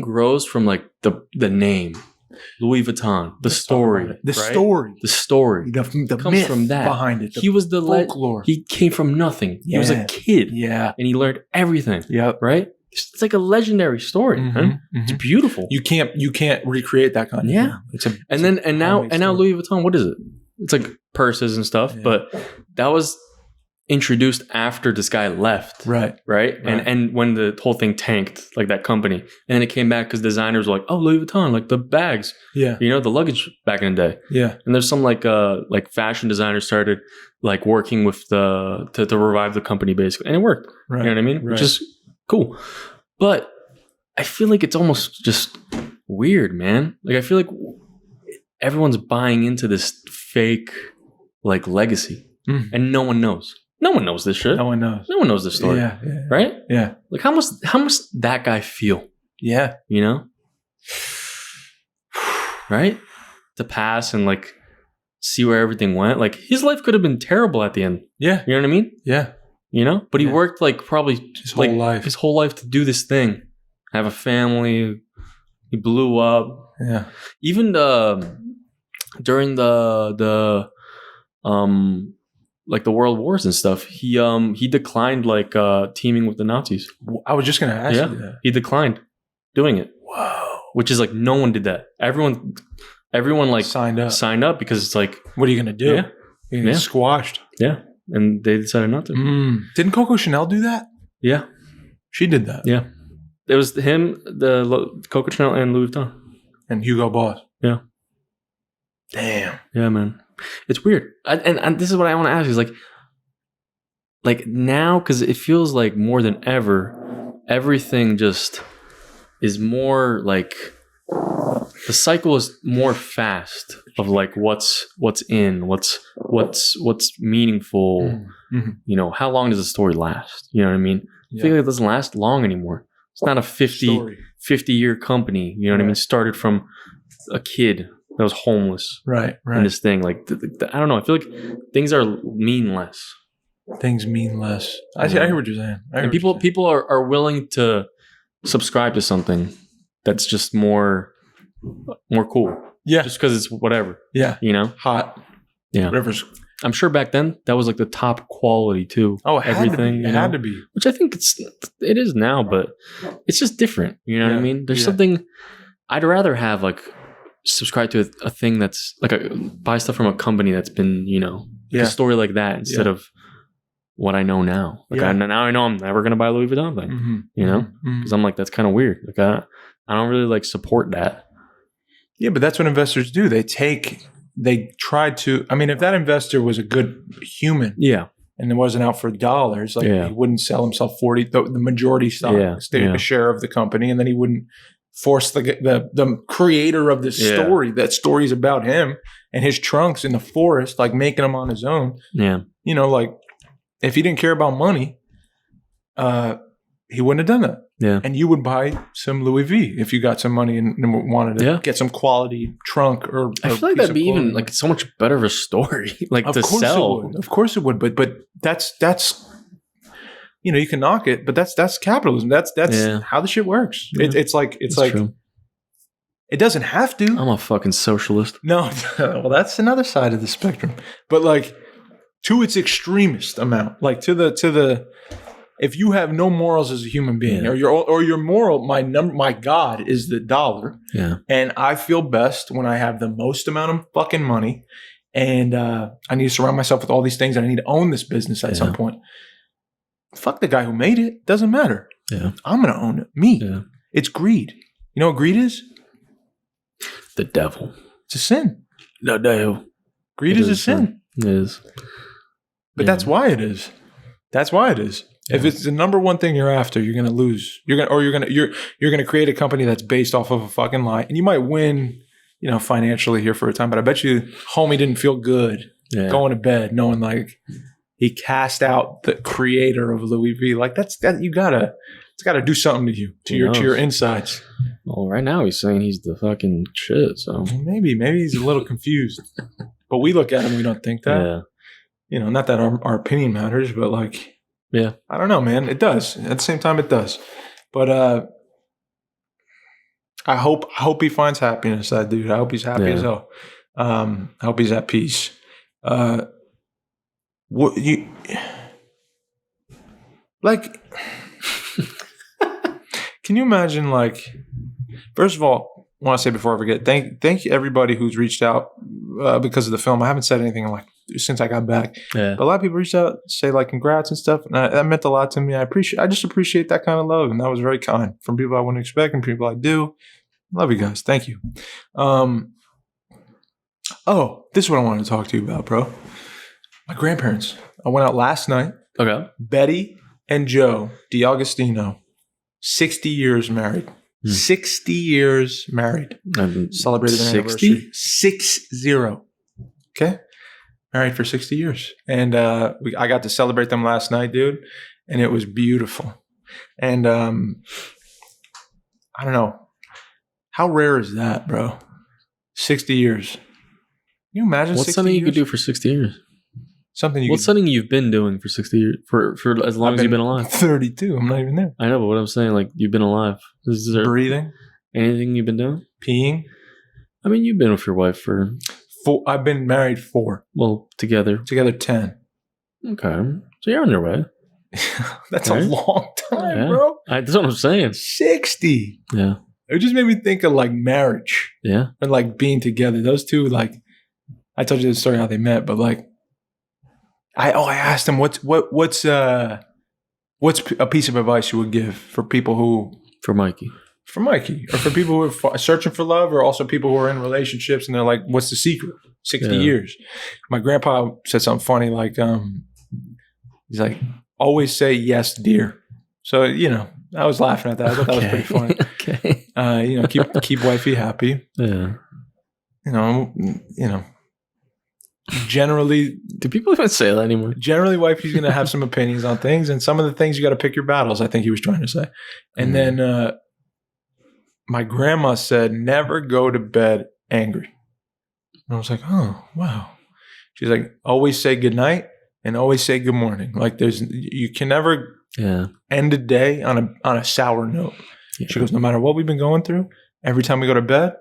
S2: grows from like the name. Louis Vuitton, the story,
S1: the
S2: comes
S1: myth
S2: from that
S1: behind it.
S2: He was the
S1: folklore.
S2: He came from nothing. He was a kid,
S1: and
S2: he learned everything.
S1: Yep,
S2: right. It's like a legendary story. Man. It's beautiful.
S1: You can't recreate that kind of thing.
S2: And now Louis Vuitton. What is it? It's like purses and stuff, but that was introduced after this guy left. Right. And when the whole thing tanked, like that company, and then it came back because designers were like, oh, Louis Vuitton, like the bags, the luggage back in the day. Yeah. And there's some like fashion designers started like working with to revive the company basically, and it worked. Right. You know what I mean? Right. Which is cool. But I feel like it's almost just weird, man. Like I feel like everyone's buying into this fake like legacy, and no one knows. No one knows this shit. No one knows this story. Yeah. Right? Yeah. Like how must that guy feel? Yeah. You know? Right? To pass and like see where everything went. Like his life could have been terrible at the end. Yeah. You know what I mean? Yeah. You know? But he worked like probably his whole life to do this thing. Have a family. He blew up. Yeah. Even during the like the world wars and stuff, he declined like teaming with the Nazis.
S1: I was just gonna ask you that.
S2: He declined doing it. Whoa. Which is like no one did that. Everyone like signed up because it's like, what are you gonna do? Yeah. You're gonna get squashed. Yeah. And they decided not to.
S1: Didn't Coco Chanel do that? Yeah. She did that.
S2: Yeah. It was him, Coco Chanel, and Louis Vuitton.
S1: And Hugo Boss.
S2: Yeah.
S1: Damn.
S2: Yeah, man. It's weird. And this is what I want to ask you is like now, because it feels like more than ever, everything just is more like the cycle is more fast of like what's in, what's meaningful. You know, how long does a story last? You know what I mean? I feel like it doesn't last long anymore. It's not a 50-year company. You know what I mean? Started from a kid that was homeless.
S1: Right.
S2: And this thing, like, I don't know. I feel like things mean less.
S1: Things mean less. I hear what you're saying.
S2: And people are willing to subscribe to something that's just more cool. Yeah. Just because it's whatever.
S1: Yeah.
S2: You know?
S1: Hot.
S2: Yeah.
S1: Whatever's.
S2: I'm sure back then that was like the top quality too.
S1: Oh, it had to be. It had to be.
S2: Which I think it is now, but it's just different. You know what I mean? There's something I'd rather have, like, subscribe to a thing that's like buy stuff from a company that's been, you know, a story like that instead of what I know now. Like now I know I'm never going to buy a Louis Vuitton thing, you know, because I'm like, that's kind of weird. Like I don't really like support that.
S1: Yeah, but that's what investors do. They try to, I mean, if that investor was a good human and it wasn't out for dollars, like he wouldn't sell himself the majority stock, a share of the company, and then he wouldn't force the creator of the story, that story's about him and his trunks in the forest, like making them on his own. Yeah. You know, like if he didn't care about money, he wouldn't have done that. Yeah. And you would buy some Louis V if you got some money and wanted to get some quality trunk or I feel like that'd be even like
S2: so much better of a story, like to sell.
S1: Of course it would. But that's you know, you can knock it, but that's capitalism. That's how the shit works. Yeah. It's like true. It doesn't have to.
S2: I'm a fucking socialist.
S1: No, well, that's another side of the spectrum. But like to its extremist amount, like to the if you have no morals as a human being, or your moral, my God is the dollar. Yeah. And I feel best when I have the most amount of fucking money, and I need to surround myself with all these things, and I need to own this business at some point. Fuck the guy who made it. Doesn't matter. Yeah. I'm gonna own it. Me. Yeah. It's greed. You know what greed is?
S2: The devil.
S1: It's a sin.
S2: The devil.
S1: Greed is a sin.
S2: It is.
S1: But that's why it is. That's why it is. Yeah. If it's the number one thing you're after, you're gonna lose. You're gonna create a company that's based off of a fucking lie, and you might win, you know, financially here for a time. But I bet you, homie didn't feel good going to bed knowing like he cast out the creator of Louis V. Like it's gotta do something to you, to your insides.
S2: Well, right now he's saying he's the fucking shit. So
S1: maybe he's a little confused, but we look at him, we don't think that. Yeah. You know, not that our opinion matters, but like. Yeah. I don't know, man. It does. At the same time, it does. But I hope he finds happiness, that dude. I hope he's happy as hell. I hope he's at peace. What you like? Can you imagine, like, first of all, I want to say before I forget, thank you everybody who's reached out because of the film. I haven't said anything like since I got back. Yeah. But a lot of people reached out, say like congrats and stuff, and that meant a lot to me. I just appreciate that kind of love, and that was very kind from people I wouldn't expect and people I do. Love you guys. Thank you. Oh, this is what I wanted to talk to you about, bro. My grandparents. I went out last night. Okay. Betty and Joe DiAugustino, 60 years married. 60 years married. Celebrated their anniversary. 60. Okay. Married for 60 years. And I got to celebrate them last night, dude. And it was beautiful. And I don't know. How rare is that, bro? 60 years. Can you imagine?
S2: What's something you could do for 60 years? What's something you've been doing for 60 years? For as long as you've been alive?
S1: 32. I'm not even there.
S2: I know, but what I'm saying, like, you've been alive. Is there
S1: breathing? Anything
S2: you've been doing?
S1: Peeing?
S2: I mean, you've been with your wife for...
S1: I've been married 4.
S2: Well, together?
S1: Together 10.
S2: Okay. So you're on your way.
S1: That's a long time, bro.
S2: That's what I'm saying.
S1: 60. Yeah. It just made me think of, like, marriage. Yeah. And, like, being together. Those two, like... I told you the story how they met, but, like... I asked him what's a piece of advice you would give for people who...
S2: For Mikey.
S1: Or for people who are searching for love, or also people who are in relationships and they're like, what's the secret? 60 years. My grandpa said something funny, like, he's like, always say yes, dear. So, you know, I was laughing at that. I thought that was pretty funny.
S2: Okay.
S1: You know, keep wifey happy.
S2: Yeah.
S1: You know. Generally,
S2: do people even say that anymore?
S1: Generally, wifey's gonna have some opinions on things, and some of the things you got to pick your battles. I think he was trying to say. And then my grandma said, "Never go to bed angry." And I was like, "Oh, wow." She's like, "Always say good night and always say good morning. Like you can never end a day on a sour note." Yeah. She goes, "No matter what we've been going through, every time we go to bed,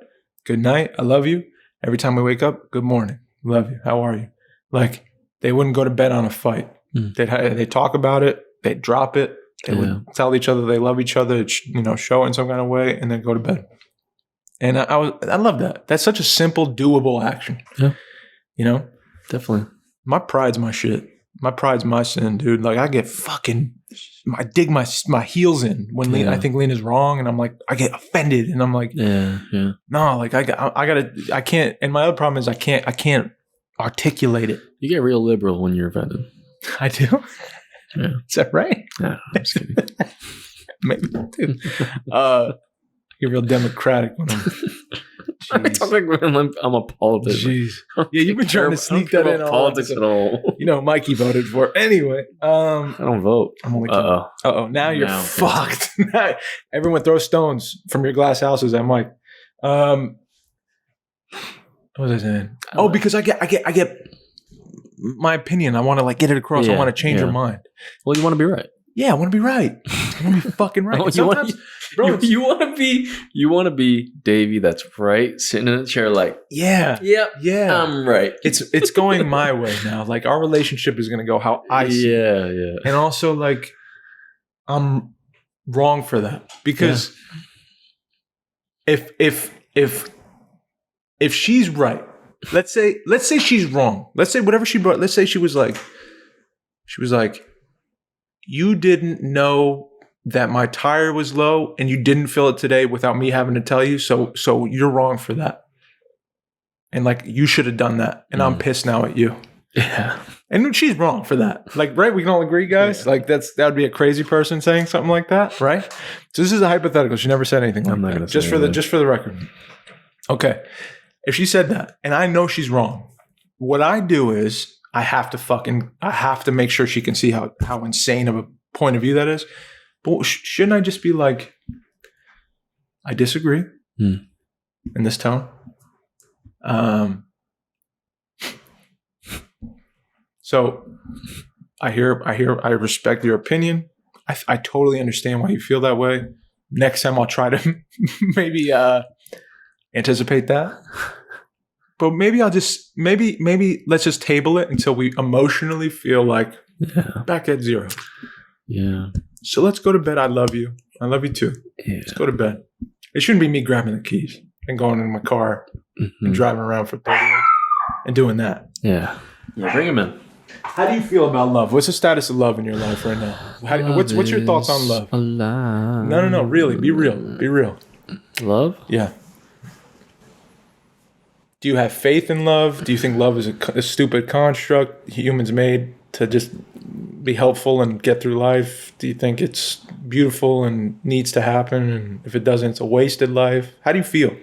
S1: good night, I love you. Every time we wake up, good morning, love you. How are you?" Like they wouldn't go to bed on a fight. They'd talk about it. They'd drop it. They would tell each other they love each other. You know, show it in some kind of way, and then go to bed. And I love that. That's such a simple, doable action.
S2: Yeah,
S1: you know,
S2: definitely.
S1: My pride's my shit. My pride's my sin, dude. Like I get I dig my heels in when I think Lena's wrong, and I'm like, I get offended, and I'm like, no, like I can't. And my other problem is I can't articulate it.
S2: You get real liberal when you're offended.
S1: I do.
S2: Yeah.
S1: Is that right?
S2: No, I'm just kidding.
S1: Maybe, dude. You're real democratic when I'm
S2: a politician.
S1: Jeez. Yeah, you've been trying to sneak that in.
S2: Politics at all.
S1: You know, Mikey voted for it. Anyway. I
S2: don't vote.
S1: I'm only kidding. Uh-oh. Now you're fucked. Everyone throw stones from your glass houses at Mike. What was I saying? Oh, because I get my opinion. I want to like get it across. I want to change your mind.
S2: Well, you want to be right.
S1: Yeah, I want to be right. I want to be fucking right.
S2: You want to be Davey. That's right, sitting in a chair, like
S1: yeah,
S2: I'm right.
S1: It's going my way now. Like our relationship is going to go how I see.
S2: Yeah.
S1: And also, like I'm wrong for that because if she's right, let's say she's wrong. Let's say whatever she brought. Let's say she was like, you didn't know that my tire was low and you didn't fill it today without me having to tell you. So you're wrong for that. And like, you should have done that. And I'm pissed now at you.
S2: Yeah.
S1: And she's wrong for that. Like, right. We can all agree, guys. Yeah. Like that would be a crazy person saying something like that. Right. So this is a hypothetical. She never said anything like that. Just for the record. Okay. If she said that and I know she's wrong, what I do is I have to make sure she can see how insane of a point of view that is. But shouldn't I just be like, I disagree in this tone? So I respect your opinion. I totally understand why you feel that way. Next time I'll try to maybe anticipate that. But maybe I'll just maybe let's just table it until we emotionally feel like back at zero.
S2: Yeah.
S1: So let's go to bed. I love you. I love you too. Yeah. Let's go to bed. It shouldn't be me grabbing the keys and going in my car and driving around for 30 minutes and doing that.
S2: Yeah. Bring him in.
S1: How do you feel about love? What's the status of love in your life right now? What's your thoughts on love?
S2: Alive.
S1: No. Really, be real. Be real.
S2: Love?
S1: Yeah. Do you have faith in love? Do you think love is a stupid construct humans made to just be helpful and get through life? Do you think it's beautiful and needs to happen? And if it doesn't, it's a wasted life? How do you feel?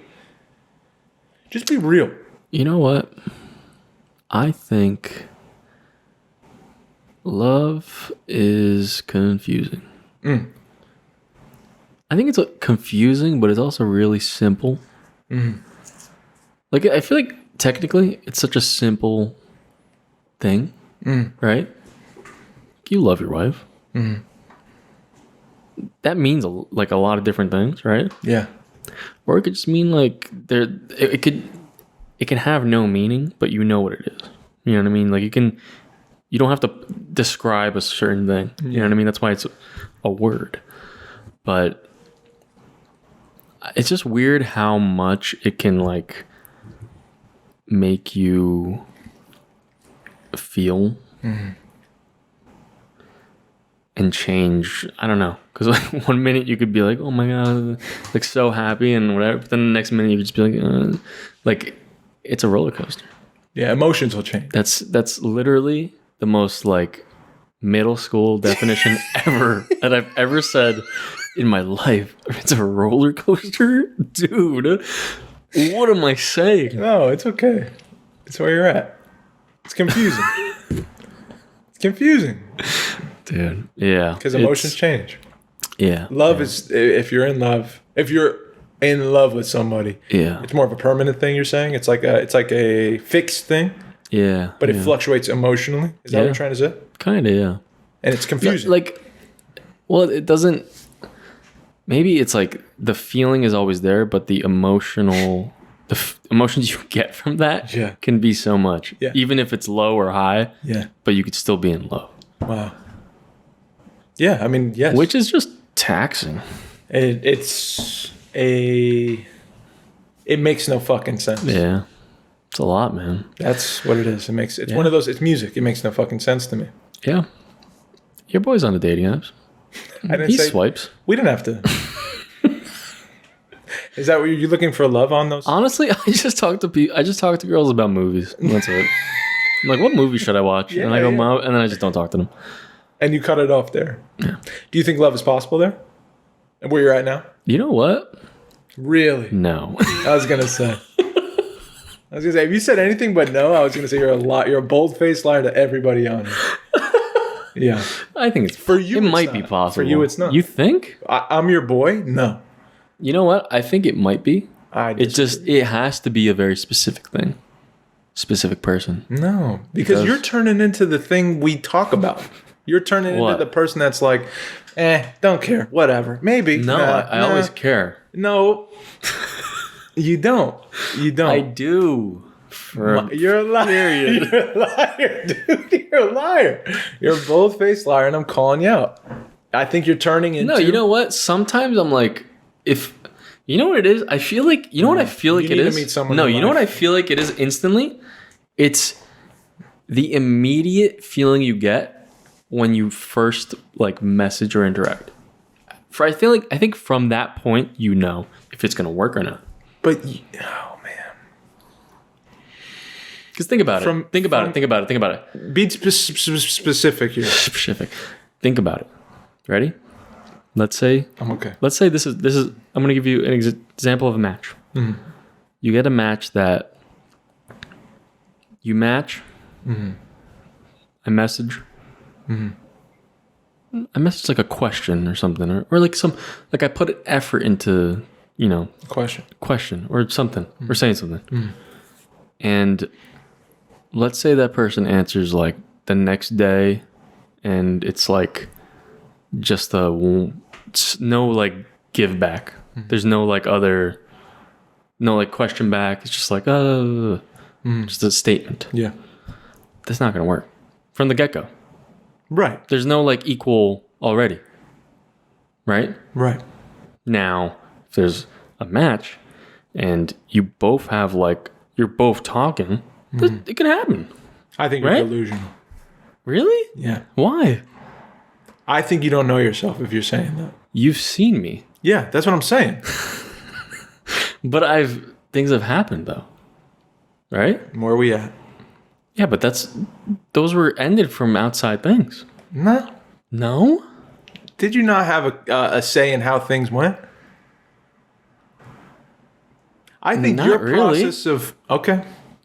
S1: Just be real.
S2: You know what? I think love is confusing. I think it's confusing, but it's also really simple. Like, I feel like technically it's such a simple thing, right? You love your wife. That means a lot of different things, right?
S1: Yeah.
S2: Or it could just mean like it can have no meaning, but you know what it is. You know what I mean? Like you don't have to describe a certain thing. You know what I mean? That's why it's a word. But it's just weird how much it can like make you feel and change. I don't know, because like 1 minute you could be like, oh my god, like so happy and whatever, but then the next minute you could just be like it's a roller coaster.
S1: Yeah, emotions will change.
S2: That's literally the most like middle school definition ever that I've ever said in my life. It's a roller coaster, dude. What am I saying?
S1: No, it's okay. It's where you're at. It's confusing. It's confusing,
S2: dude. Yeah,
S1: because emotions change.
S2: Yeah,
S1: love is if you're in love with somebody.
S2: Yeah,
S1: it's more of a permanent thing. You're saying it's like a fixed thing.
S2: Yeah,
S1: but it fluctuates emotionally. Is that what you're trying to say?
S2: Kind of, yeah.
S1: And it's confusing.
S2: Well, it doesn't. Maybe it's like the feeling is always there, but the emotions you get from that can be so much. Yeah. Even if it's low or high. Yeah. But you could still be in love.
S1: Wow. Yeah, I mean, yes.
S2: Which is just taxing.
S1: It makes no fucking sense.
S2: Yeah. It's a lot, man.
S1: That's what it is. It's one of those, it's music. It makes no fucking sense to me.
S2: Yeah. Your boy's on the dating apps. He swipes.
S1: We didn't have to. Is that what you're looking for love on those?
S2: Honestly, I just talk to girls about movies. That's it. I'm like, what movie should I watch? And I go, and then I just don't talk to them.
S1: And you cut it off there. Yeah. Do you think love is possible there? And where you're at now?
S2: You know what?
S1: Really?
S2: No.
S1: I was gonna say, if you said anything but no, I was gonna say you're a bold-faced liar to everybody on it. Yeah.
S2: I think it's for you. It might be possible.
S1: For you, it's not.
S2: You think?
S1: I'm your boy? No.
S2: You know what? I think it might be. It has to be a very specific thing. Specific person.
S1: No. Because you're turning into the thing we talk about. You're turning into the person that's like, don't care. Whatever. Maybe.
S2: No, I always care.
S1: No. You don't.
S2: I do.
S1: You're a liar. You're a liar, dude. You're a liar. You're a bold-faced liar, and I'm calling you out. I think you're turning into...
S2: No, you know what? Sometimes I'm like, if... You know what it is? I feel like... You know what I feel like it is?
S1: To meet someone
S2: you know what I feel like it is instantly? It's the immediate feeling you get when you first message or interact. I think from that point, you know if it's going to work or not.
S1: But... Oh, man.
S2: Because think about it. Think about it.
S1: Be specific here.
S2: Specific. Think about it. Ready? Let's say
S1: I'm okay.
S2: Let's say this is. I'm going to give you an example of a match. Mm-hmm. You get a match that you match. Mm-hmm. I message. Mm-hmm. I message like a question or something, or like I put an effort into question or something, mm-hmm. or saying something, mm-hmm. and let's say that person answers like the next day, and it's like just no give back. Mm-hmm. There's no question back. It's just like just a statement. Yeah, that's not gonna work from the get-go.
S1: Right.
S2: There's no equal already. Right.
S1: Right.
S2: Now, if there's a match, and you both have you're both talking. Mm-hmm. It can happen.
S1: I think you're delusional.
S2: Really?
S1: Yeah.
S2: Why?
S1: I think you don't know yourself if you're saying that.
S2: You've seen me.
S1: Yeah, that's what I'm saying.
S2: But things have happened though. Right?
S1: Where are we at?
S2: Yeah, but those were ended from outside things.
S1: No.
S2: No?
S1: Did you not have a say in how things went? I think your process of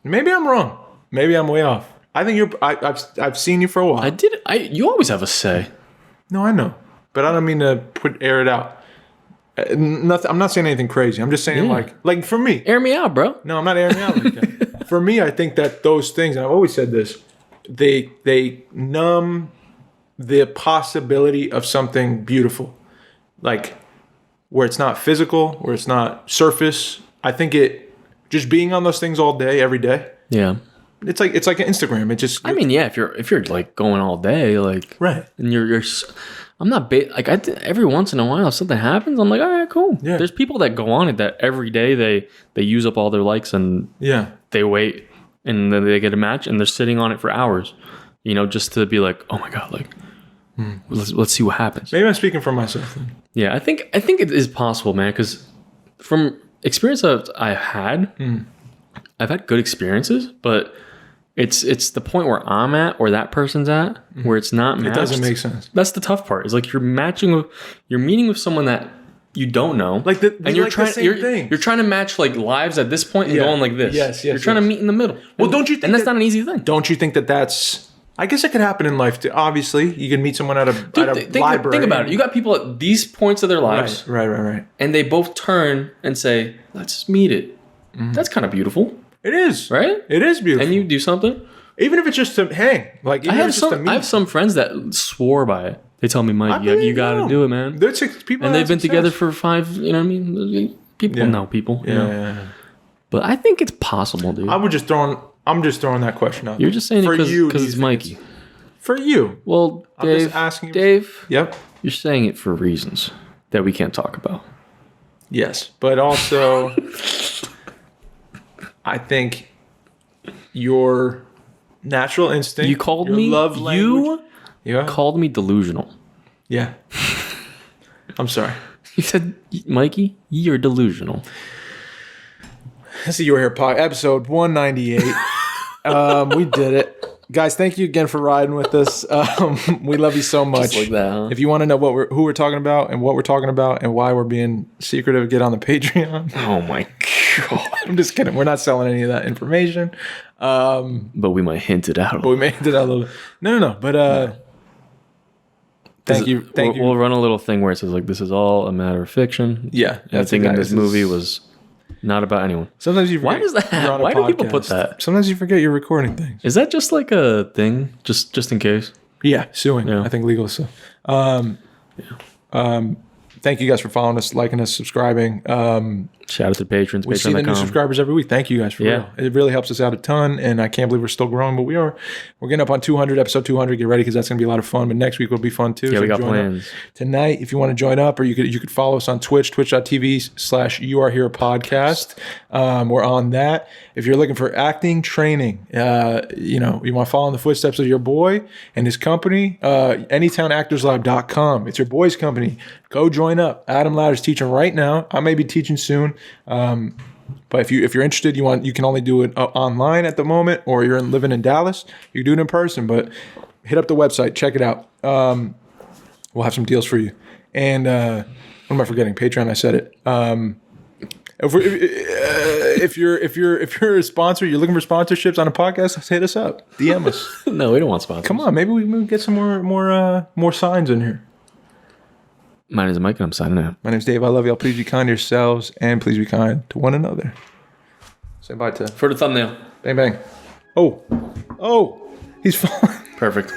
S1: maybe I'm wrong. Maybe I'm way off. I think I've seen you for a while.
S2: You always have a say.
S1: No, I know, but I don't mean to air it out. Nothing. I'm not saying anything crazy. I'm just saying like for me.
S2: Air me out, bro.
S1: No, I'm not airing out like that. For me, I think that those things, and I've always said this, they numb the possibility of something beautiful, like where it's not physical, where it's not surface. I think just being on those things all day, every day. Yeah. It's like an Instagram. It just.
S2: I mean, yeah. If you're going all day,
S1: right,
S2: and you're, I'm not every once in a while if something happens, I'm like, all right, cool. Yeah. There's people that go on it that every day they use up all their likes and they wait and then they get a match and they're sitting on it for hours, just to be like, oh my god, let's see what happens.
S1: Maybe I'm speaking for myself. Then.
S2: Yeah, I think it is possible, man. Because from experience that I've had good experiences, but It's the point where I'm at or that person's at where it's not matched.
S1: It doesn't make sense.
S2: That's the tough part. It's like you're meeting with someone that you don't know.
S1: Like you're
S2: trying to match like lives at this point and going like this.
S1: Yes.
S2: You're trying to meet in the middle.
S1: Well, don't you think
S2: and that's not an easy thing.
S1: Don't you think that's I guess it could happen in life too. Obviously, you can meet someone at a library.
S2: Think about it. You got people at these points of their lives.
S1: Right.
S2: And they both turn and say, let's meet it. Mm-hmm. That's kind of beautiful.
S1: It is.
S2: Right?
S1: It is beautiful.
S2: And you do something.
S1: Even if it's just to hang. Like,
S2: I have some friends that swore by it. They tell me, Mike, you got to do it, man.
S1: They're 6 people.
S2: And they've been together for 5, you know what I mean? People know people. You know?
S1: Yeah.
S2: But I think it's possible, dude.
S1: I'm just throwing that question out.
S2: You're just saying it because it's Mikey.
S1: For you.
S2: Well, Dave,
S1: I'm just asking.
S2: Dave.
S1: Yep.
S2: You're saying it for reasons that we can't talk about.
S1: Yes. But also, I think your natural instinct.
S2: You called
S1: your
S2: me.
S1: Love language,
S2: you called me delusional.
S1: Yeah. I'm sorry.
S2: You said, Mikey, you're delusional.
S1: This is Your Hair Pod, episode 198. We did it. Guys, thank you again for riding with us. We love you so much.
S2: Just like that, huh?
S1: If you want to know who we're talking about and what we're talking about and why we're being secretive, get on the Patreon.
S2: Oh my God.
S1: I'm just kidding. We're not selling any of that information.
S2: But we might hint it out.
S1: But we may hint it out a little bit. No. But thank you.
S2: We'll run a little thing where it says like this is all a matter of fiction.
S1: Yeah.
S2: Everything in this movie was not about anyone.
S1: Sometimes you forget.
S2: Why does that? Why do people put that?
S1: Sometimes you forget you're recording things.
S2: Is that just like a thing? Just in case?
S1: Yeah, suing. Yeah. I think legal stuff. Thank you guys for following us, liking us, subscribing.
S2: Shout out to patrons.
S1: We see the new subscribers every week. Thank you guys for real. It really helps us out a ton, and I can't believe we're still growing, but we are. We're getting up on 200, episode 200. Get ready because that's going to be a lot of fun. But next week will be fun too.
S2: Yeah, so we got plans.
S1: Tonight, if you want to join up, or you could follow us on Twitch, twitch.tv/YouAreHerePodcast. We're on that. If you're looking for acting training, you want to follow in the footsteps of your boy and his company, AnytownActorsLab.com. It's your boy's company. Go join up. Adam Ladder's teaching right now. I may be teaching soon. But if you're interested, you can only do it online at the moment, or you're living in Dallas, you can do it in person. But hit up the website, check it out. We'll have some deals for you. And what am I forgetting? Patreon. I said it. If you're a sponsor, you're looking for sponsorships on a podcast, hit us up. DM us.
S2: No, we don't want sponsors.
S1: Come on, maybe we can get some more signs in here.
S2: My name is Mike, and I'm signing out.
S1: My name is Dave. I love y'all. Please be kind to yourselves, and please be kind to one another. Say bye to...
S2: For the thumbnail.
S1: Bang, bang. Oh, he's falling.
S2: Perfect.